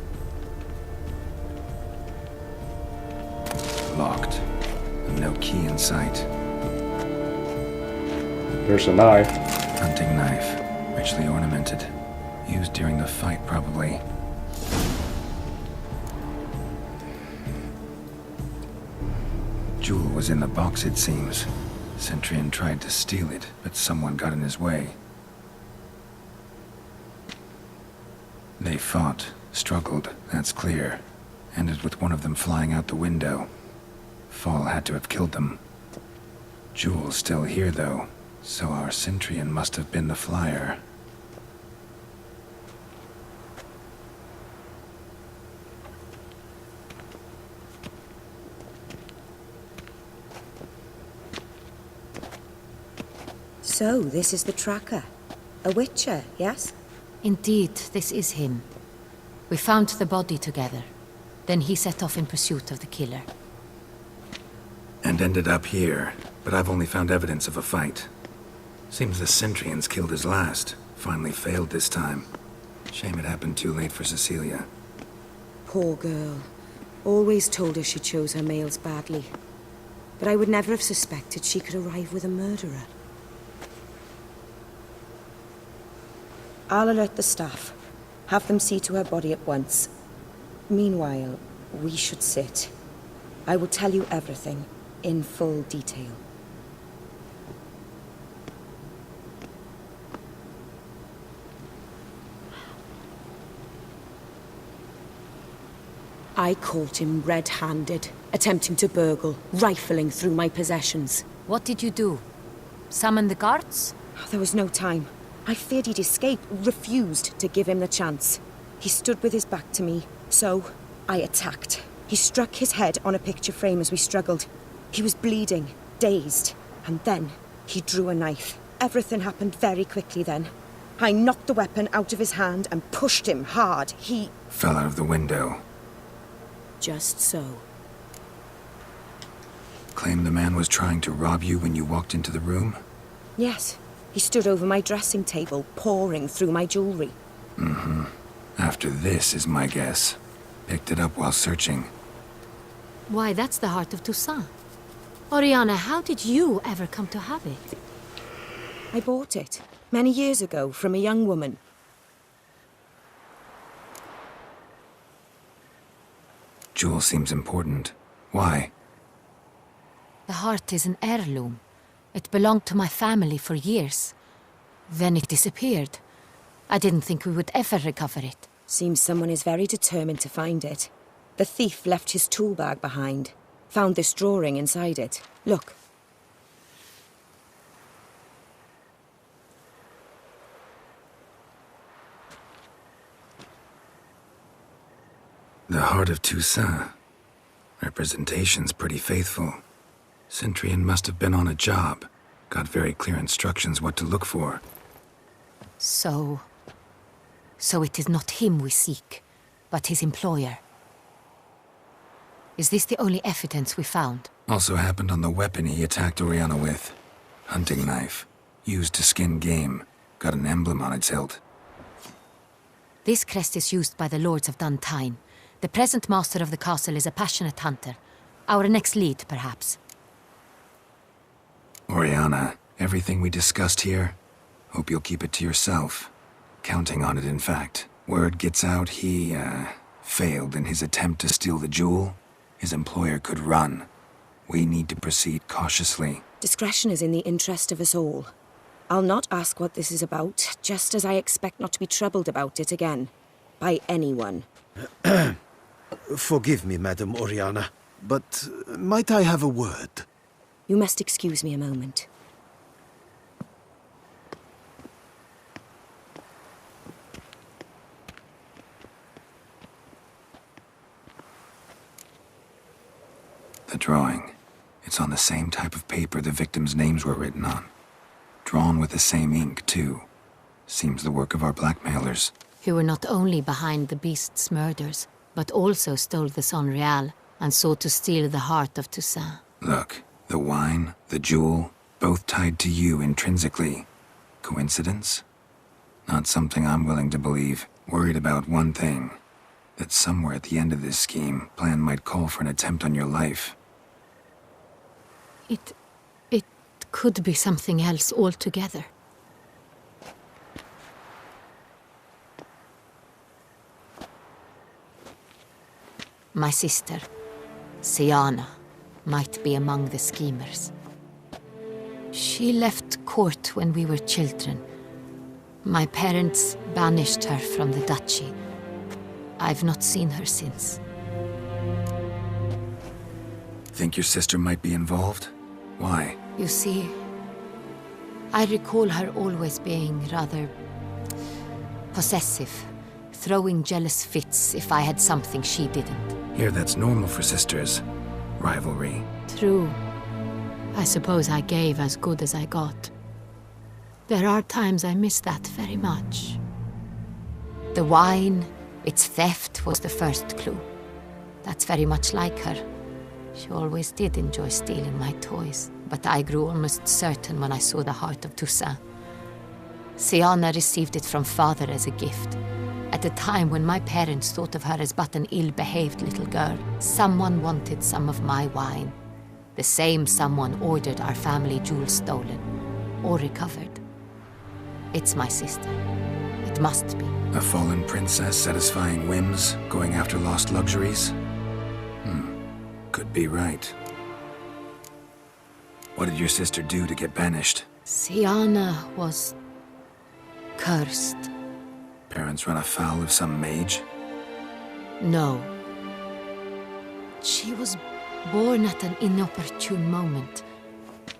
Locked. No key in sight. There's a knife. Hunting knife. Richly ornamented. Used during the fight, probably. Jewel was in the box, it seems. Centurion tried to steal it, but someone got in his way. They fought, struggled, that's clear. Ended with one of them flying out the window. Fall had to have killed them. Jewel's still here, though, so our Centurion must have been the flyer. So, this is the tracker. A witcher, yes? Indeed, this is him. We found the body together. Then he set off in pursuit of the killer. And ended up here, but I've only found evidence of a fight. Seems the Centurions killed his last. Finally failed this time. Shame it happened too late for Cecilia. Poor girl. Always told her she chose her males badly. But I would never have suspected she could arrive with a murderer. I'll alert the staff. Have them see to her body at once. Meanwhile, we should sit. I will tell you everything, in full detail. I caught him red-handed, attempting to burgle, rifling through my possessions. What did you do? Summon the guards? There was no time. I feared he'd escape, refused to give him the chance. He stood with his back to me, so I attacked. He struck his head on a picture frame as we struggled. He was bleeding, dazed, and then he drew a knife. Everything happened very quickly then. I knocked the weapon out of his hand and pushed him hard. He Fell out of the window. just so. Claim the man was trying to rob you when you walked into the room? Yes, he stood over my dressing table, pouring through my jewelry. After this is my guess. Picked it up while searching. Why, that's the heart of Toussaint. Oriana, how did you ever come to have it? I bought it, many years ago, from a young woman. Jewel seems important. Why? The heart is an heirloom. It belonged to my family for years. Then it disappeared. I didn't think we would ever recover it. Seems someone is very determined to find it. The thief left his tool bag behind. Found this drawing inside it. Look. The heart of Toussaint. Representation's pretty faithful. Centurion must have been on a job. Got very clear instructions what to look for. So it is not him we seek, but his employer. Is this the only evidence we found? Also happened on the weapon he attacked Oriana with. Hunting knife. Used to skin game. Got an emblem on its hilt. This crest is used by the lords of Duntine. The present master of the castle is a passionate hunter. Our next lead, perhaps. Oriana, everything we discussed here, hope you'll keep it to yourself. Counting on it, in fact. Word gets out he, failed in his attempt to steal the jewel. His employer could run. We need to proceed cautiously. Discretion is in the interest of us all. I'll not ask what this is about, just as I expect not to be troubled about it again. By anyone. Forgive me, Madam Oriana, but might I have a word? You must excuse me a moment. The drawing. It's on the same type of paper the victims' names were written on. Drawn with the same ink, too. Seems the work of our blackmailers. Who were not only behind the beast's murders, but also stole the Son Real and sought to steal the heart of Toussaint. Look, the wine, the jewel, both tied to you intrinsically. Coincidence? Not something I'm willing to believe. Worried about one thing. That somewhere at the end of this scheme, plan might call for an attempt on your life. It could be something else altogether. My sister, Siana, might be among the schemers. She left court when we were children. My parents banished her from the duchy. I've not seen her since. Think your sister might be involved? Why? You see, I recall her always being rather possessive, throwing jealous fits if I had something she didn't. Here, that's normal for sisters. Rivalry. True. I suppose I gave as good as I got. There are times I miss that very much. The wine, its theft, was the first clue. That's very much like her. She always did enjoy stealing my toys, but I grew almost certain when I saw the heart of Toussaint. Siana received it from father as a gift. At a time when my parents thought of her as but an ill-behaved little girl, someone wanted some of my wine. The same someone ordered our family jewels stolen, or recovered. It's my sister. It must be. A fallen princess satisfying whims, going after lost luxuries? Could be right. What did your sister do to get banished? Siana was cursed. Parents run afoul of some mage? No. She was born at an inopportune moment.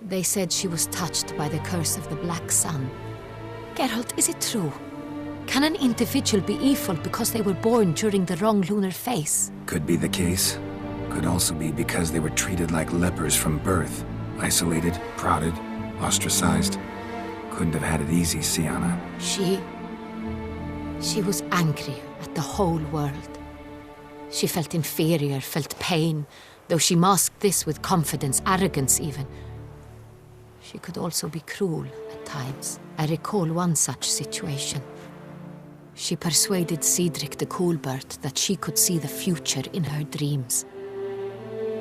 They said she was touched by the curse of the Black Sun. Geralt, is it true? Can an individual be evil because they were born during the wrong lunar phase? Could be the case. Could also be because they were treated like lepers from birth. Isolated, prodded, ostracized. Couldn't have had it easy, Siana. She was angry at the whole world. She felt inferior, felt pain, though she masked this with confidence, arrogance even. She could also be cruel at times. I recall one such situation. She persuaded Cedric the Coolbird that she could see the future in her dreams.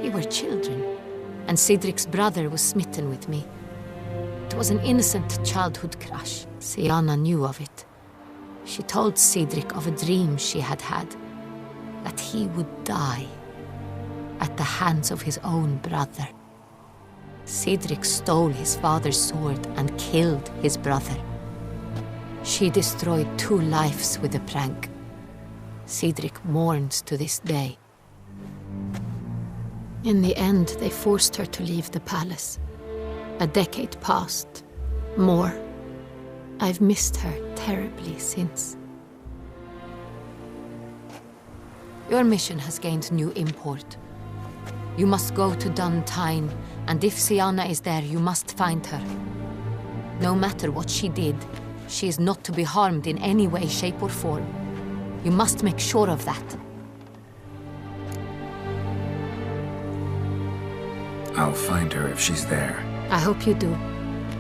We were children, and Cedric's brother was smitten with me. It was an innocent childhood crush. Siana knew of it. She told Cedric of a dream she had had, that he would die at the hands of his own brother. Cedric stole his father's sword and killed his brother. She destroyed 2 lives with a prank. Cedric mourns to this day. In the end, they forced her to leave the palace. A decade passed. More. I've missed her terribly since. Your mission has gained new import. You must go to Duntine, and if Siana is there, you must find her. No matter what she did, she is not to be harmed in any way, shape, or form. You must make sure of that. I'll find her if she's there. I hope you do.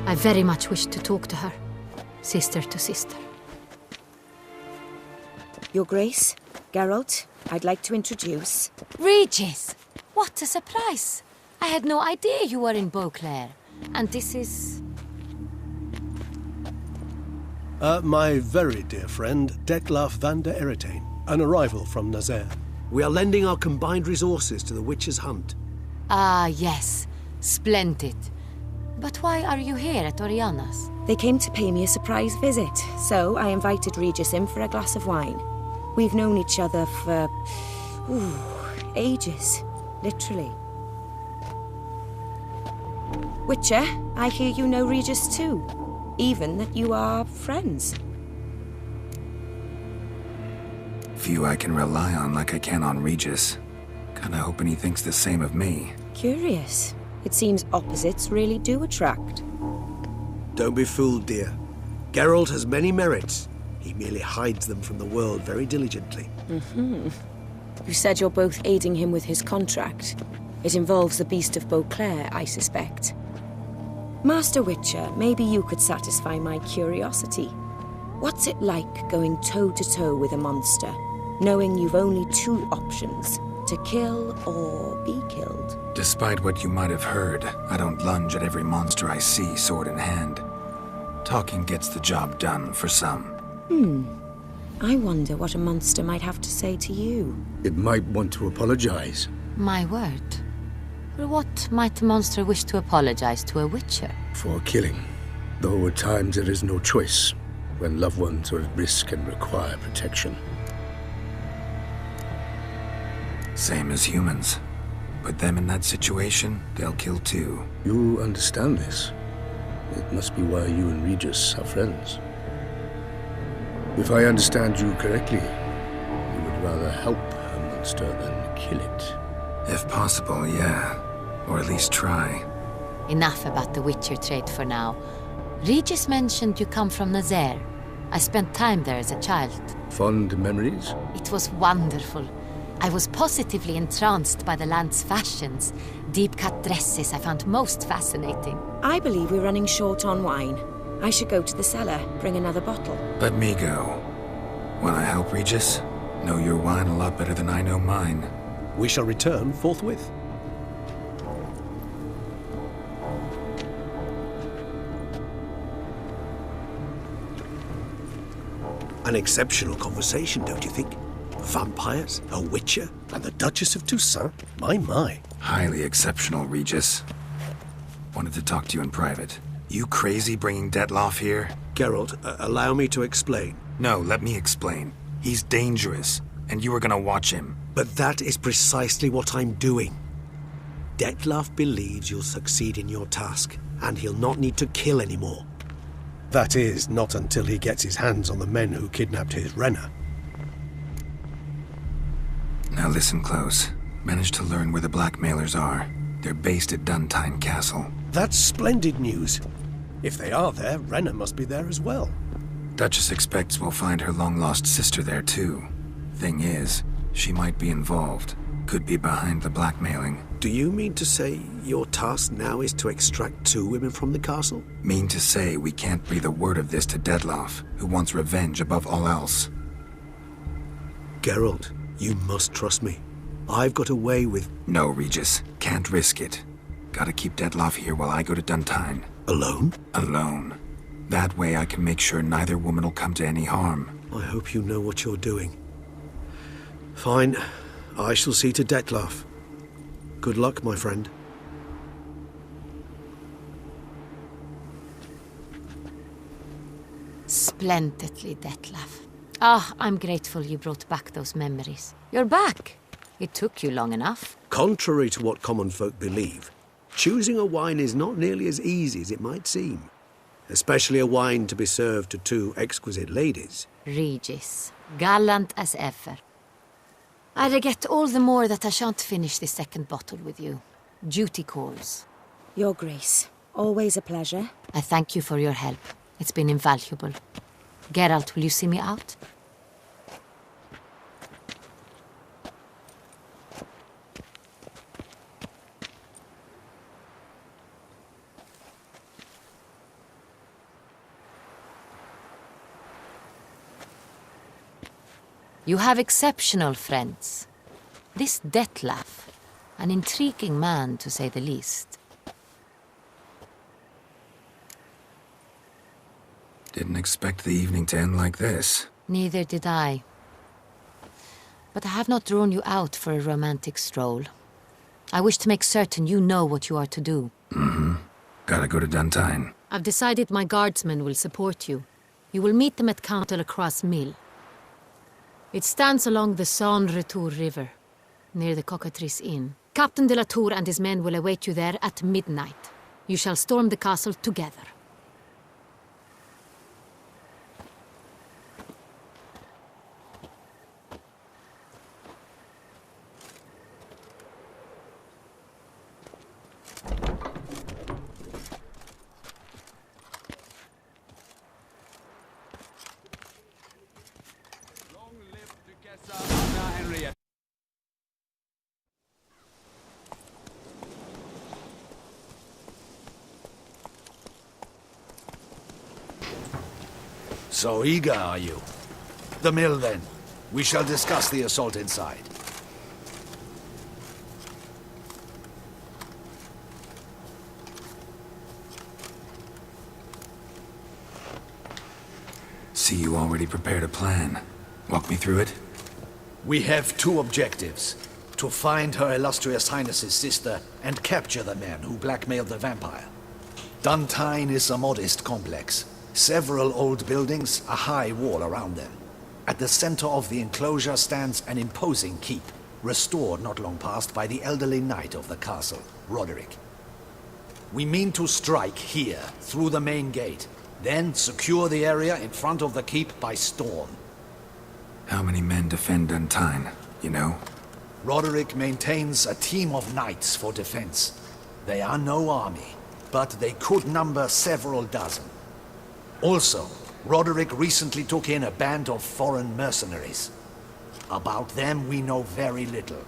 I very much wish to talk to her. Sister to sister. Your Grace, Geralt, I'd like to introduce... Regis! What a surprise! I had no idea you were in Beauclair. And this is... My very dear friend, Detlaf van der Eretain, an arrival from Nazaire. We are lending our combined resources to the Witcher's Hunt. Ah, yes. Splendid. But why are you here at Oriana's? They came to pay me a surprise visit, so I invited Regis in for a glass of wine. We've known each other for... ages. Literally. Witcher, I hear you know Regis too. Even that you are friends. Few I can rely on like I can on Regis. Kinda hoping he thinks the same of me. Curious. It seems opposites really do attract. Don't be fooled, dear. Geralt has many merits. He merely hides them from the world very diligently. You said you're both aiding him with his contract. It involves the Beast of Beauclair, I suspect. Master Witcher, maybe you could satisfy my curiosity. What's it like going toe-to-toe with a monster, knowing you've only two options, to kill or be killed? Despite what you might have heard, I don't lunge at every monster I see sword in hand. Talking gets the job done for some. I wonder what a monster might have to say to you. It might want to apologize. My word. For what might a monster wish to apologize to a witcher? For killing. Though at times there is no choice, when loved ones are at risk and require protection. Same as humans. Put them in that situation, they'll kill too. You understand this. It must be why you and Regis are friends. If I understand you correctly, you would rather help a monster than kill it. If possible, yeah. Or at least try. Enough about the witcher trade for now. Regis mentioned you come from Nazaire. I spent time there as a child. Fond memories? It was wonderful. I was positively entranced by the land's fashions. Deep-cut dresses I found most fascinating. I believe we're running short on wine. I should go to the cellar, bring another bottle. Let me go. Wanna help, Regis? Know your wine a lot better than I know mine. We shall return forthwith. An exceptional conversation, don't you think? Vampires, a witcher, and the Duchess of Toussaint? My. Highly exceptional, Regis. Wanted to talk to you in private. You crazy bringing Detlaf here? Geralt, allow me to explain. No, let me explain. He's dangerous, and you were gonna watch him. But that is precisely what I'm doing. Detlaf believes you'll succeed in your task, and he'll not need to kill anymore. That is, not until he gets his hands on the men who kidnapped his Renna. Now listen close. Managed to learn where the blackmailers are. They're based at Duntine Castle. That's splendid news. If they are there, Renna must be there as well. Duchess expects we'll find her long-lost sister there too. Thing is, she might be involved. Could be behind the blackmailing. Do you mean to say your task now is to extract two women from the castle? Mean to say we can't breathe a word of this to Detlaf, who wants revenge above all else. Geralt, you must trust me. I've got away with... No, Regis. Can't risk it. Gotta keep Detlaf here while I go to Duntine. Alone? Alone. That way I can make sure neither woman will come to any harm. I hope you know what you're doing. Fine. I shall see to Detlaf. Good luck, my friend. Splendidly, Detlaf. Ah, I'm grateful you brought back those memories. You're back. It took you long enough. Contrary to what common folk believe, choosing a wine is not nearly as easy as it might seem. Especially a wine to be served to two exquisite ladies. Regis, gallant as ever. I regret all the more that I shan't finish this second bottle with you. Duty calls. Your Grace, always a pleasure. I thank you for your help. It's been invaluable. Geralt, will you see me out? You have exceptional friends. This Detlef, an intriguing man to say the least. Didn't expect the evening to end like this. Neither did I. But I have not drawn you out for a romantic stroll. I wish to make certain you know what you are to do. Gotta go to Duntine. I've decided my guardsmen will support you. You will meet them at Count de la Croix Mill. It stands along the Saône-Retour River, near the Cockatrice Inn. Captain de la Tour and his men will await you there at midnight. You shall storm the castle together. So eager, are you? The mill, then. We shall discuss the assault inside. See, you already prepared a plan. Walk me through it. We have two objectives. To find Her Illustrious Highness's sister and capture the men who blackmailed the vampire. Duntine is a modest complex. Several old buildings, a high wall around them. At the center of the enclosure stands an imposing keep, restored not long past by the elderly knight of the castle, Roderick. We mean to strike here, through the main gate, then secure the area in front of the keep by storm. How many men defend Duntine, you know? Roderick maintains a team of knights for defense. They are no army, but they could number several dozen. Also, Roderick recently took in a band of foreign mercenaries. About them we know very little.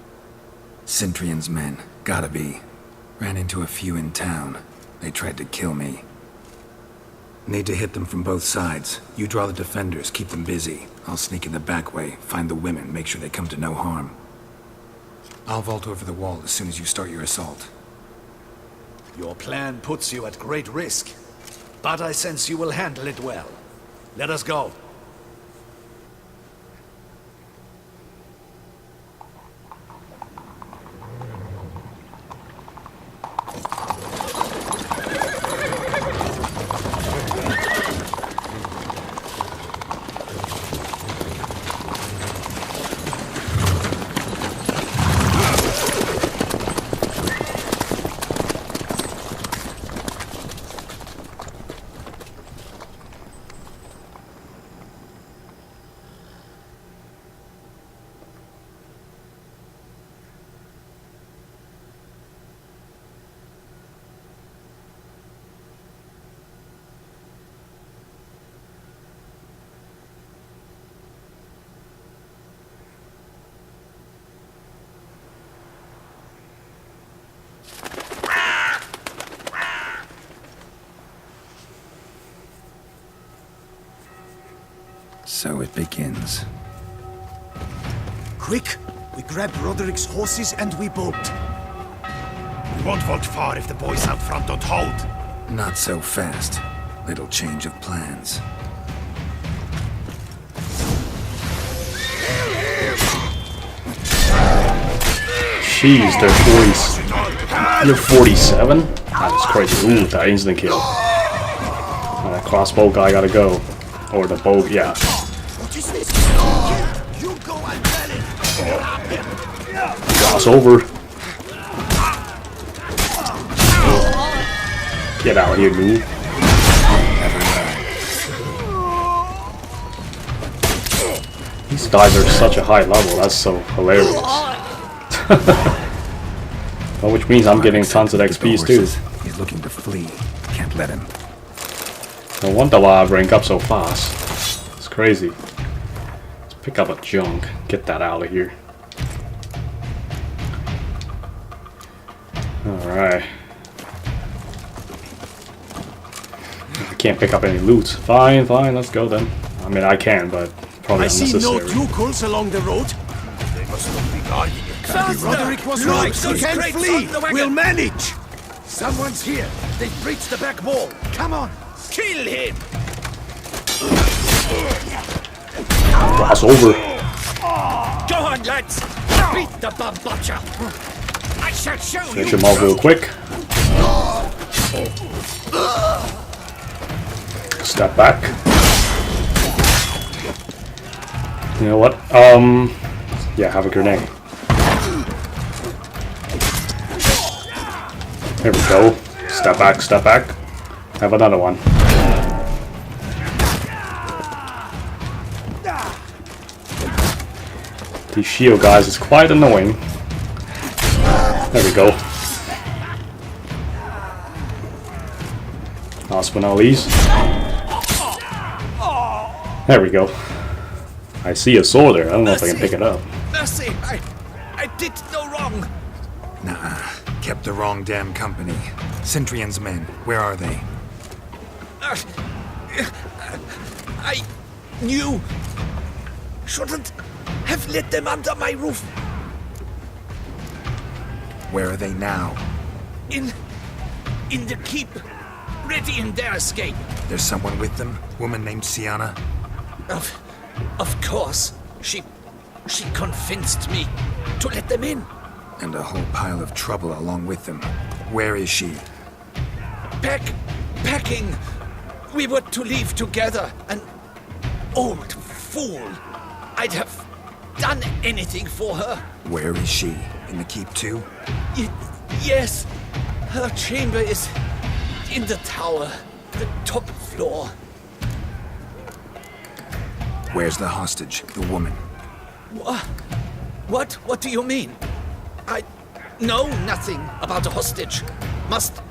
Cintrian's men, gotta be. Ran into a few in town. They tried to kill me. Need to hit them from both sides. You draw the defenders, keep them busy. I'll sneak in the back way, find the women, make sure they come to no harm. I'll vault over the wall as soon as you start your assault. Your plan puts you at great risk, but I sense you will handle it well. Let us go. So it begins. Quick! We grab Roderick's horses and we bolt. We won't vault far if the boys out front don't hold. Not so fast. Little change of plans. Jeez, they're 40s. You're 47? That's crazy. Ooh, that instant kill. Crossbow guy gotta go. Or the bow, yeah. What is this? You go and tell it. Cross over. Get out here, noob. These guys are such a high level, that's so hilarious. Well, which means I'm getting tons of XPs too. He's looking to flee. Can't let him. No wonder why I rank up so fast. It's crazy. Let's pick up a junk. Get that out of here. Alright. I can't pick up any loot. Fine, let's go then. I mean, I can, but Probably I see no unnecessary. trucals along the road. They must not be guarding it. Maybe Roderick was right. We can flee. We'll manage. Someone's here. They've breached the back wall. Come on. Kill him. Cross over. Go on, lads. Beat the bum butcher. I shall show Finish you. him off real quick. Step back. You know what? Yeah, have a grenade. There we go. Step back, step back. Have another one. These shield guys is quite annoying. There we go. Last but not least. There we go. I see a sword there. I don't know if I can pick it up. Mercy, I did no wrong. Nah, kept the wrong damn company. Centrion's men, where are they? I knew. Shouldn't have let them under my roof. Where are they now? In the keep, ready in their escape. There's someone with them? Woman named Sienna? Of course. She convinced me to let them in. And a whole pile of trouble along with them. Where is she? Packing. We were to leave together. An old fool. I'd have done anything for her. Where is she? In the keep too? Yes. Her chamber is in the tower. The top floor. Where's the hostage, the woman? What do you mean? I know nothing about a hostage. Must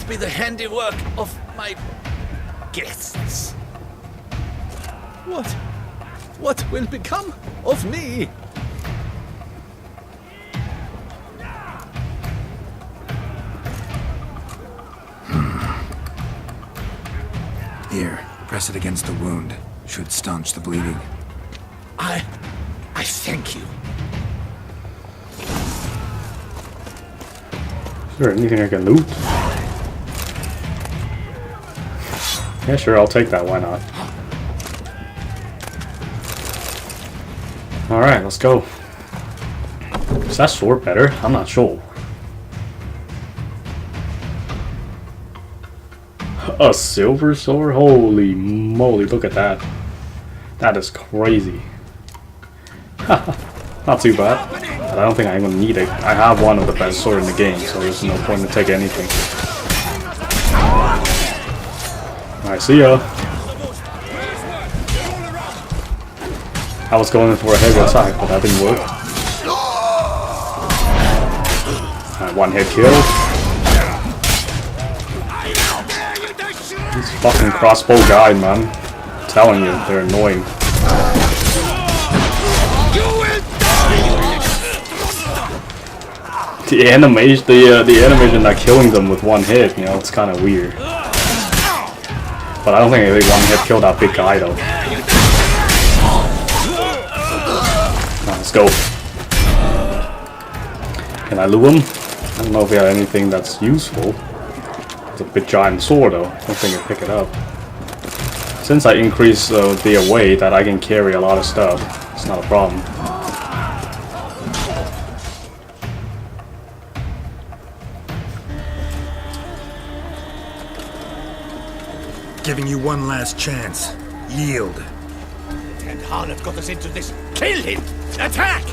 be the handiwork of my guests. What will become of me? Here, press it against the wound. Should staunch the bleeding. I thank you. Is there anything I can loot? Yeah, sure, I'll take that. Why not? Alright, let's go. Is that sword better? I'm not sure. A silver sword? Holy moly, look at that. That is crazy. Not too bad. But I don't think I'm gonna need it. I have one of the best swords in the game, so there's no point in taking anything. Alright, see ya. I was going for a heavy attack, but that didn't work. Alright, one hit kill. These fucking crossbow guy, man. I'm telling you, they're annoying. The animation not killing them with one hit, you know, it's kind of weird. But I don't think one hit killed that big guy though. Let's go. Can I loot him? I don't know if he had anything that's useful. It's a big giant sword though. I don't think I pick it up. Since I increase the weight, that I can carry a lot of stuff. It's not a problem. Giving you one last chance. Yield. And Harlot got us into this. Kill him! Attack!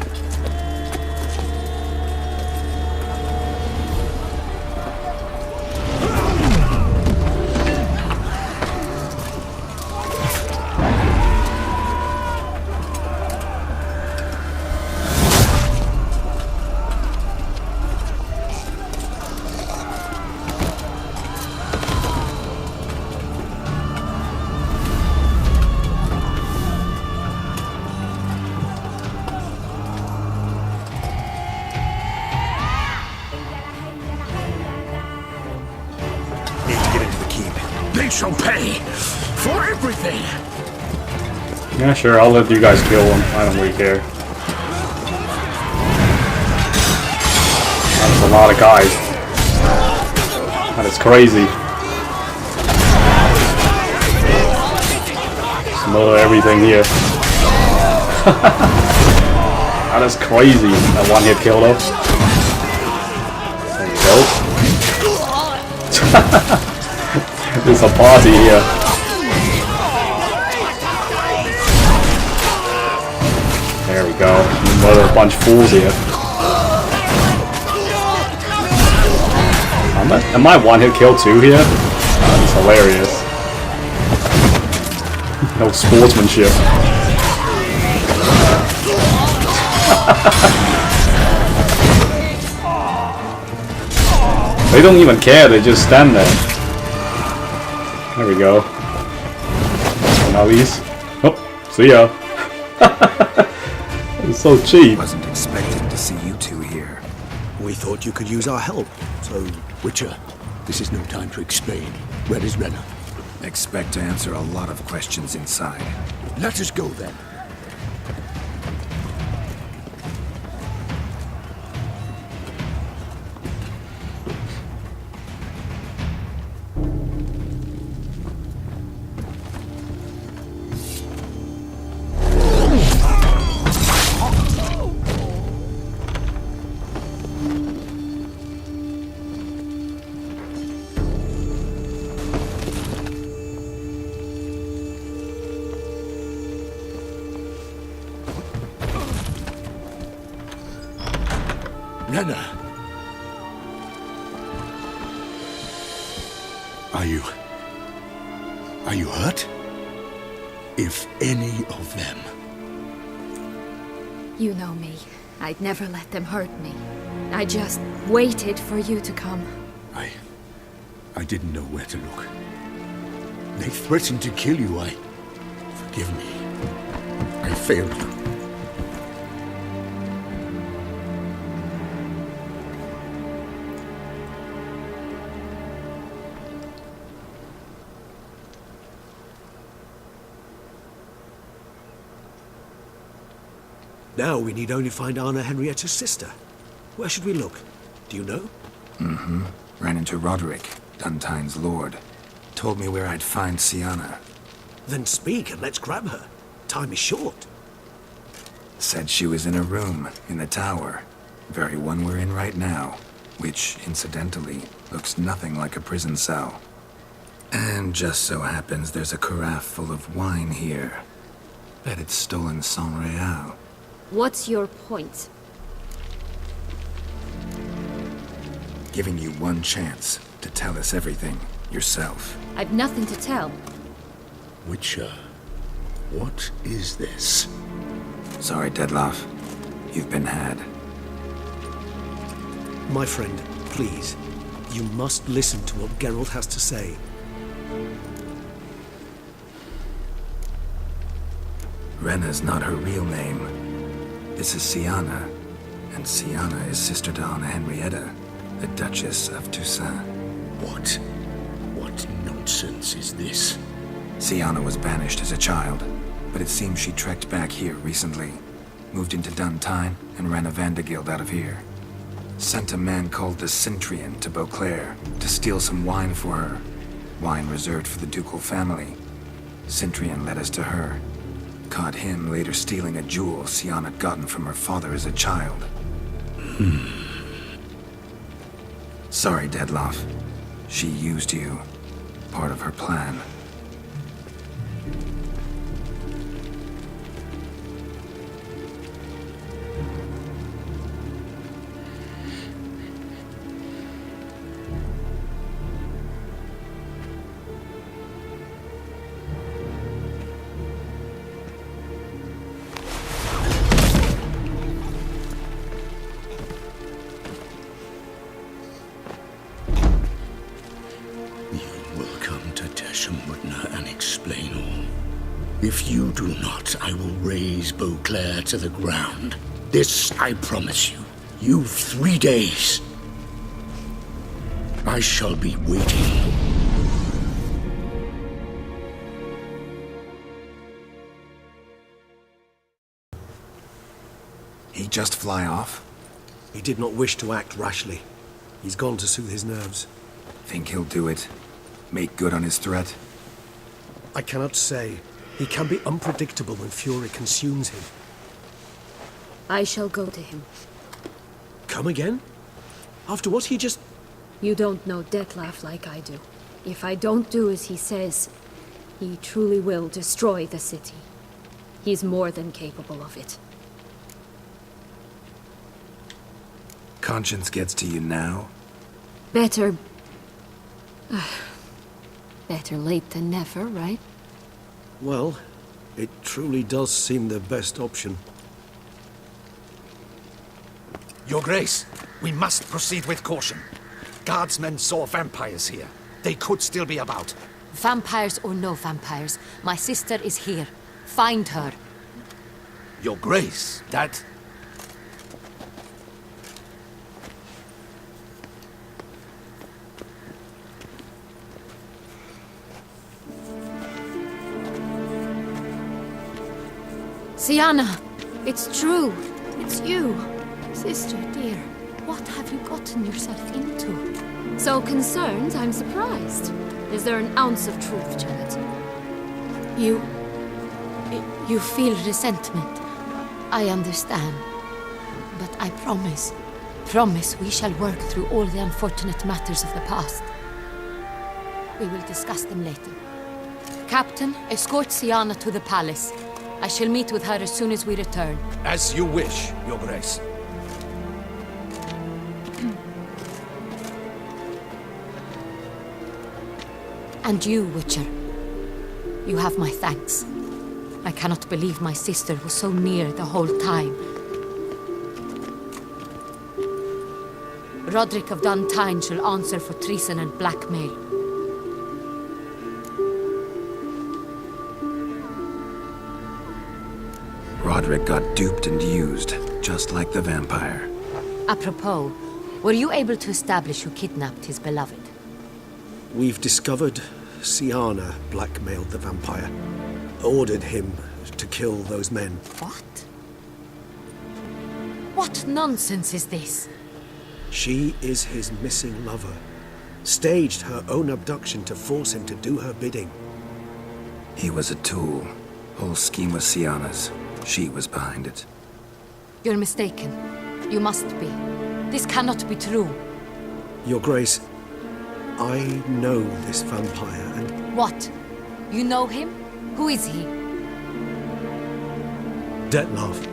They shall pay for everything. Yeah, sure, I'll let you guys kill him. I don't really care. That's a lot of guys. That is crazy. Smother everything here. That is crazy. That one hit kill though. There you go. There's a party here. There we go. Mother a bunch of fools here. Am I one hit kill too here? That's hilarious. No sportsmanship. They don't even care, they just stand there. There we go. Now these. Oh, see ya. It's so cheap. Wasn't expecting to see you two here. We thought you could use our help, so... Witcher, this is no time to explain. Where is Renna? Expect to answer a lot of questions inside. Let us go then. Renna! Are you hurt? If any of them... You know me. I'd never let them hurt me. I just waited for you to come. I didn't know where to look. They threatened to kill you. Forgive me. I failed you. Now we need only find Anna Henrietta's sister. Where should we look? Do you know? Mm-hmm. Ran into Roderick, Duntine's lord. Told me where I'd find Sienna. Then speak and let's grab her. Time is short. Said she was in a room in the tower. Very one we're in right now. Which, incidentally, looks nothing like a prison cell. And just so happens there's a carafe full of wine here. Bet it's stolen San Real. What's your point? Giving you one chance to tell us everything yourself. I've nothing to tell. Witcher, what is this? Sorry, Dettlaff. You've been had. My friend, please. You must listen to what Geralt has to say. Renna's not her real name. This is Sienna, and Sienna is sister to Anna Henrietta, the Duchess of Toussaint. What nonsense is this? Sienna was banished as a child, but it seems she trekked back here recently. Moved into Duntine and ran a Vandergild out of here. Sent a man called the Cintrian to Beauclair to steal some wine for her. Wine reserved for the ducal family. Cintrian led us to her. Caught him later stealing a jewel Sienna had gotten from her father as a child. Sorry, Dettlaff. She used you. Part of her plan. If you do not, I will raise Beauclair to the ground. This I promise you. You've 3 days. I shall be waiting. He just fly off? He did not wish to act rashly. He's gone to soothe his nerves. Think he'll do it? Make good on his threat? I cannot say. He can be unpredictable when fury consumes him. I shall go to him. Come again? After what he just... You don't know Detlef like I do. If I don't do as he says, he truly will destroy the city. He's more than capable of it. Conscience gets to you now? Better... better late than never, right? Well, it truly does seem the best option. Your Grace, we must proceed with caution. Guardsmen saw vampires here. They could still be about. Vampires or no vampires, my sister is here. Find her. Your Grace, that... Sienna, it's true. It's you. Sister, dear, what have you gotten yourself into? So concerned, I'm surprised. Is there an ounce of truth to it? You feel resentment. I understand. But I promise we shall work through all the unfortunate matters of the past. We will discuss them later. Captain, escort Sienna to the palace. I shall meet with her as soon as we return. As you wish, Your Grace. And you, Witcher. You have my thanks. I cannot believe my sister was so near the whole time. Roderick of Duntine shall answer for treason and blackmail. Roderick got duped and used, just like the vampire. Apropos, were you able to establish who kidnapped his beloved? We've discovered Sienna blackmailed the vampire. Ordered him to kill those men. What? What nonsense is this? She is his missing lover. Staged her own abduction to force him to do her bidding. He was a tool. Whole scheme was Sienna's. She was behind it. You're mistaken. You must be. This cannot be true. Your Grace, I know this vampire and... What? You know him? Who is he? Detlef.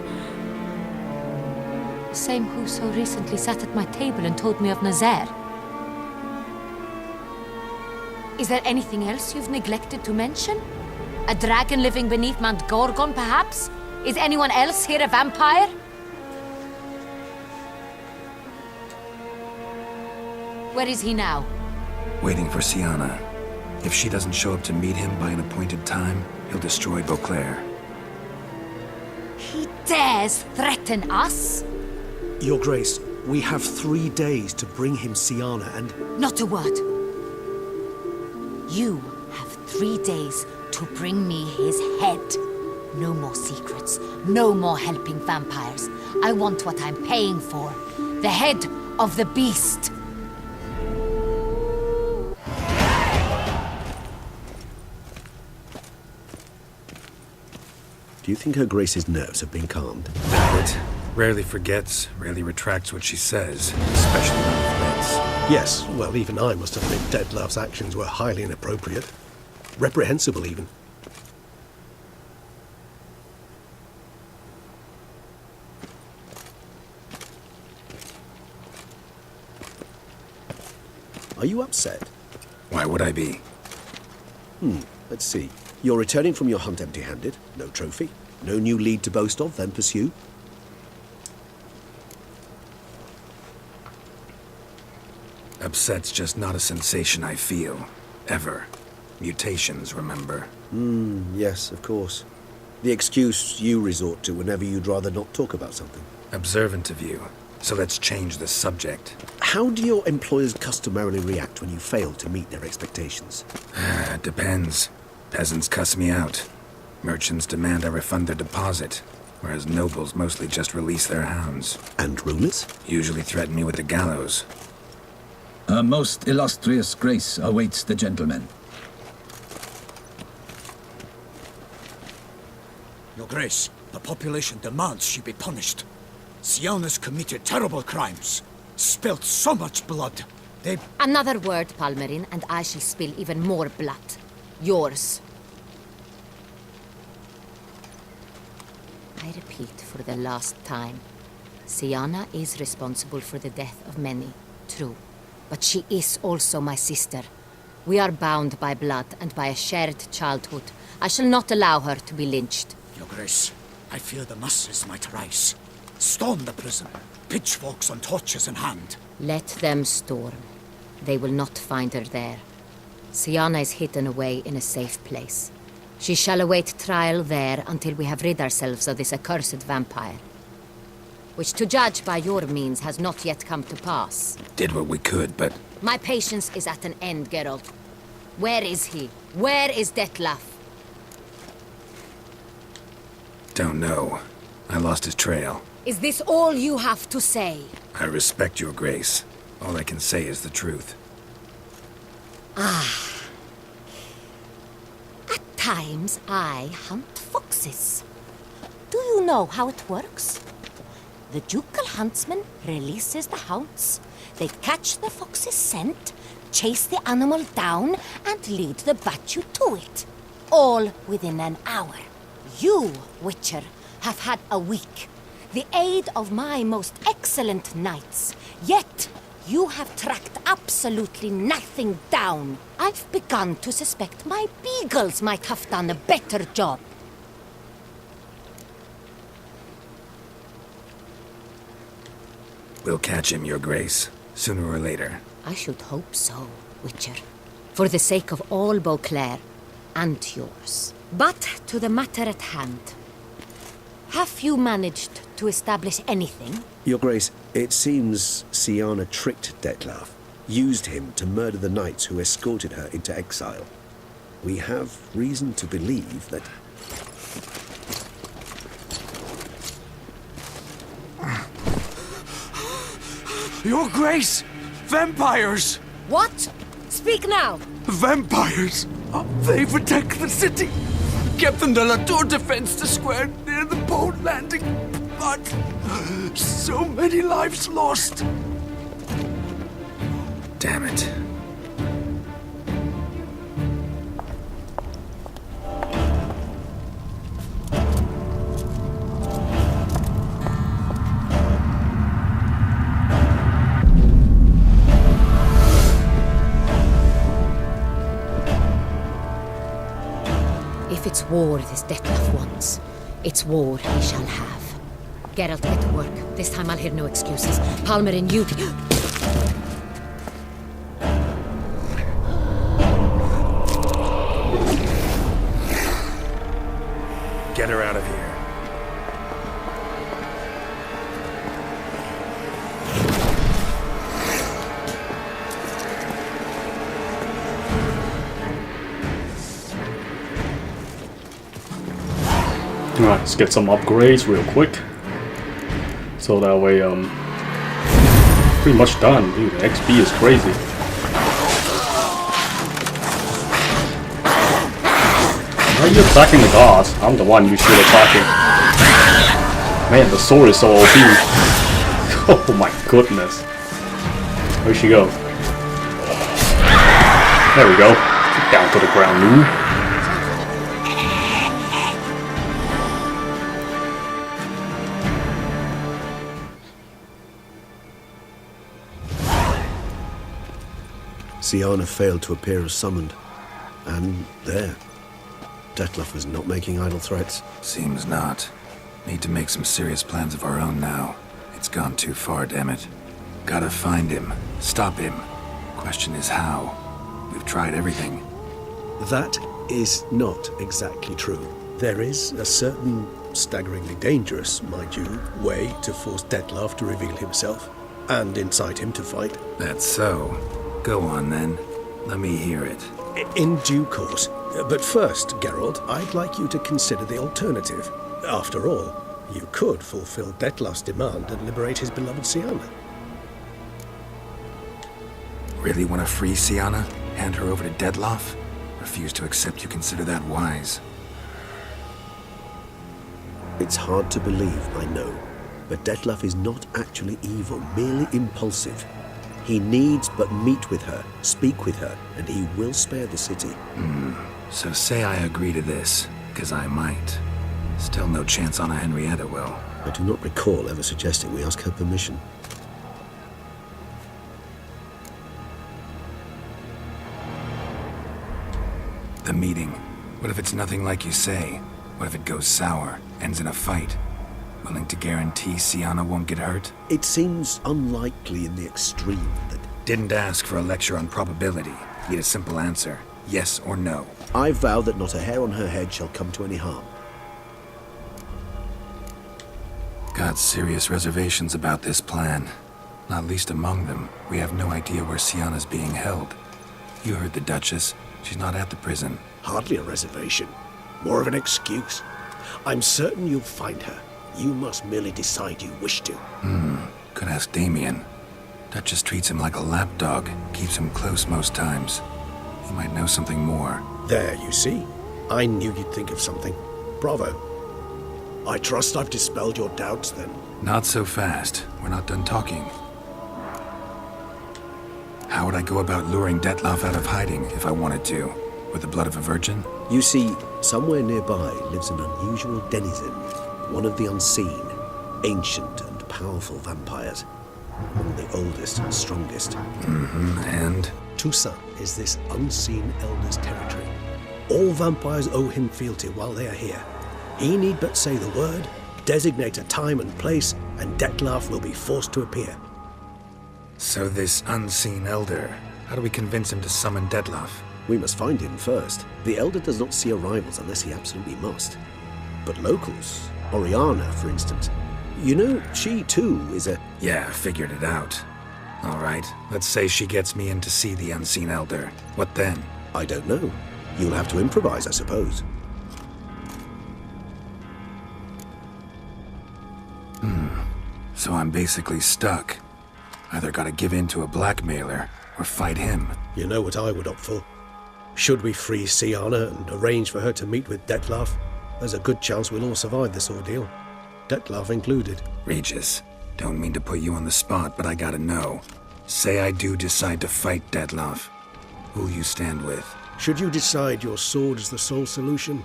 The same who so recently sat at my table and told me of Nazaire. Is there anything else you've neglected to mention? A dragon living beneath Mount Gorgon, perhaps? Is anyone else here a vampire? Where is he now? Waiting for Sienna. If she doesn't show up to meet him by an appointed time, he'll destroy Beauclair. He dares threaten us? Your Grace, we have 3 days to bring him Sienna and... Not a word. You have 3 days to bring me his head. No more secrets. No more helping vampires. I want what I'm paying for. The head of the beast. Do you think Her Grace's nerves have been calmed? But rarely forgets, rarely retracts what she says, especially on threats. Yes, well, even I must admit Detlef's actions were highly inappropriate. Reprehensible, even. Are you upset? Why would I be? Let's see. You're returning from your hunt empty-handed. No trophy. No new lead to boast of, then pursue. Upset's just not a sensation I feel. Ever. Mutations, remember? Yes, of course. The excuse you resort to whenever you'd rather not talk about something. Observant of you. So let's change the subject. How do your employers customarily react when you fail to meet their expectations? Depends. Peasants cuss me out. Merchants demand I refund their deposit. whereas nobles mostly just release their hounds. And rulers? Usually threaten me with the gallows. A most illustrious grace awaits the gentleman. Your Grace, the population demands she be punished. Siana's committed terrible crimes. Spilt so much blood. They... Another word, Palmerin, and I shall spill even more blood. Yours. I repeat for the last time. Siana is responsible for the death of many, true. But she is also my sister. We are bound by blood and by a shared childhood. I shall not allow her to be lynched. Your Grace, I fear the masses might rise. Storm the prison, pitchforks and torches in hand. Let them storm. They will not find her there. Siana is hidden away in a safe place. She shall await trial there until we have rid ourselves of this accursed vampire. Which, to judge by your means, has not yet come to pass. Did what we could, but... My patience is at an end, Geralt. Where is he? Where is Detlef? Don't know. I lost his trail. Is this all you have to say? I respect your grace. All I can say is the truth. Ah. At times, I hunt foxes. Do you know how it works? The ducal huntsman releases the hounds. They catch the fox's scent, chase the animal down, and lead the battue to it. All within an hour. You, Witcher, have had a week. The aid of my most excellent knights. Yet, you have tracked absolutely nothing down. I've begun to suspect my beagles might have done a better job. We'll catch him, your grace. Sooner or later. I should hope so, Witcher. For the sake of all Beauclair and yours. But to the matter at hand. Have you managed to establish anything? Your Grace, it seems Siana tricked Detlef, used him to murder the knights who escorted her into exile. We have reason to believe that... Your Grace! Vampires! What? Speak now! Vampires! They protect the city! Captain de la Tour defends the square near the boat landing, but so many lives lost. Damn it. If it's war this Detlef wants, it's war he shall have. Geralt, get to work. This time I'll hear no excuses. Palmerin, you... Get her out of here. Alright, let's get some upgrades real quick. So that way, pretty much done. Dude, the XP is crazy. Why are you attacking the gods? I'm the one you should attacking. Man, the sword is so OP. Oh my goodness. Where'd she go? There we go. Down to the ground, noob. Siana failed to appear as summoned. And there. Detlef was not making idle threats. Seems not. Need to make some serious plans of our own now. It's gone too far, damn it. Gotta find him. Stop him. Question is how. We've tried everything. That is not exactly true. There is a certain staggeringly dangerous, mind you, way to force Detlef to reveal himself and incite him to fight. That's so. Go on, then. Let me hear it. In due course. But first, Geralt, I'd like you to consider the alternative. After all, You could fulfill Detlef's demand and liberate his beloved Siana. Really want to free Siana? Hand her over to Detlef? Refuse to accept you consider that wise. It's hard to believe, I know, but Detlef is not actually evil, merely impulsive. He needs but meet with her, speak with her, and he will spare the city. So say I agree to this, because I might. Still no chance Anna Henrietta will. I do not recall ever suggesting we ask her permission. The meeting. What if it's nothing like you say? What if it goes sour, ends in a fight? Willing to guarantee Siana won't get hurt? It seems unlikely in the extreme that... Didn't ask for a lecture on probability. Need a simple answer. Yes or no. I vow that not a hair on her head shall come to any harm. Got serious reservations about this plan. Not least among them, we have no idea where Siana's being held. You heard the Duchess. She's not at the prison. Hardly a reservation. More of an excuse. I'm certain you'll find her. You must merely decide you wish to. Could ask Damien. Duchess treats him like a lapdog. Keeps him close most times. He might know something more. There, you see? I knew you'd think of something. Bravo. I trust I've dispelled your doubts, then. Not so fast. We're not done talking. How would I go about luring Detlef out of hiding if I wanted to? With the blood of a virgin? You see, somewhere nearby lives an unusual denizen, one of the unseen, ancient and powerful vampires. One of the oldest and strongest. And? Toussaint is this unseen elder's territory. All vampires owe him fealty while they are here. He need but say the word, designate a time and place, and Detlef will be forced to appear. So this unseen elder, how do we convince him to summon Detlef? We must find him first. The elder does not see arrivals unless he absolutely must. But locals, Oriana, for instance, you know, she too is a... Yeah, figured it out. All right, let's say she gets me in to see the unseen elder. What then? I don't know. You'll have to improvise, I suppose. So I'm basically stuck. Either gotta give in to a blackmailer, or fight him. You know what I would opt for. Should we free Siana and arrange for her to meet with Detlef, there's a good chance we'll all survive this ordeal. Detlef included. Regis, don't mean to put you on the spot, but I gotta know. Say I do decide to fight Detlef. Who'll you stand with? Should you decide your sword is the sole solution,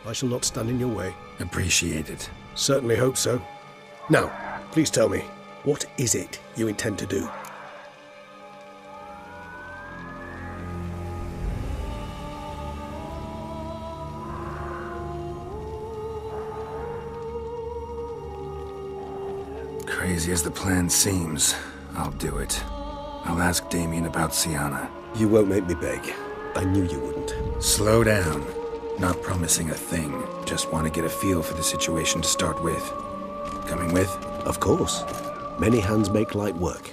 I shall not stand in your way. Appreciate it. Certainly hope so. Now, please tell me, what is it you intend to do? Crazy as the plan seems, I'll do it. I'll ask Damien about Siana. You won't make me beg. I knew you wouldn't. Slow down. Not promising a thing. Just want to get a feel for the situation to start with. Coming with? Of course. Many hands make light work.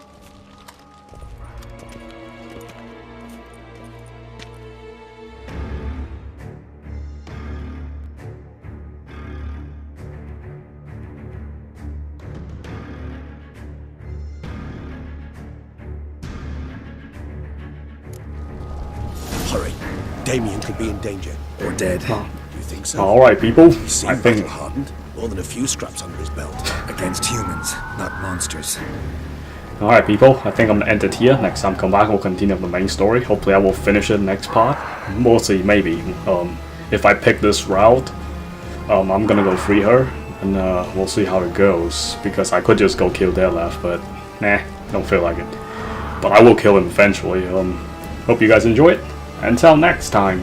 Hurry. Damien could be in danger. Or dead. You think so? Alright, people. He seemed battle-hardened. More than a few scraps under his belt. Against humans, not monsters. Alright, people. I think I'm gonna end it here. Next time come back, we'll continue the main story. Hopefully I will finish it next part. We'll see, maybe. If I pick this route, I'm gonna go free her. And we'll see how it goes. Because I could just go kill Detlef, but nah, don't feel like it. But I will kill him eventually. Hope you guys enjoy it. Until next time.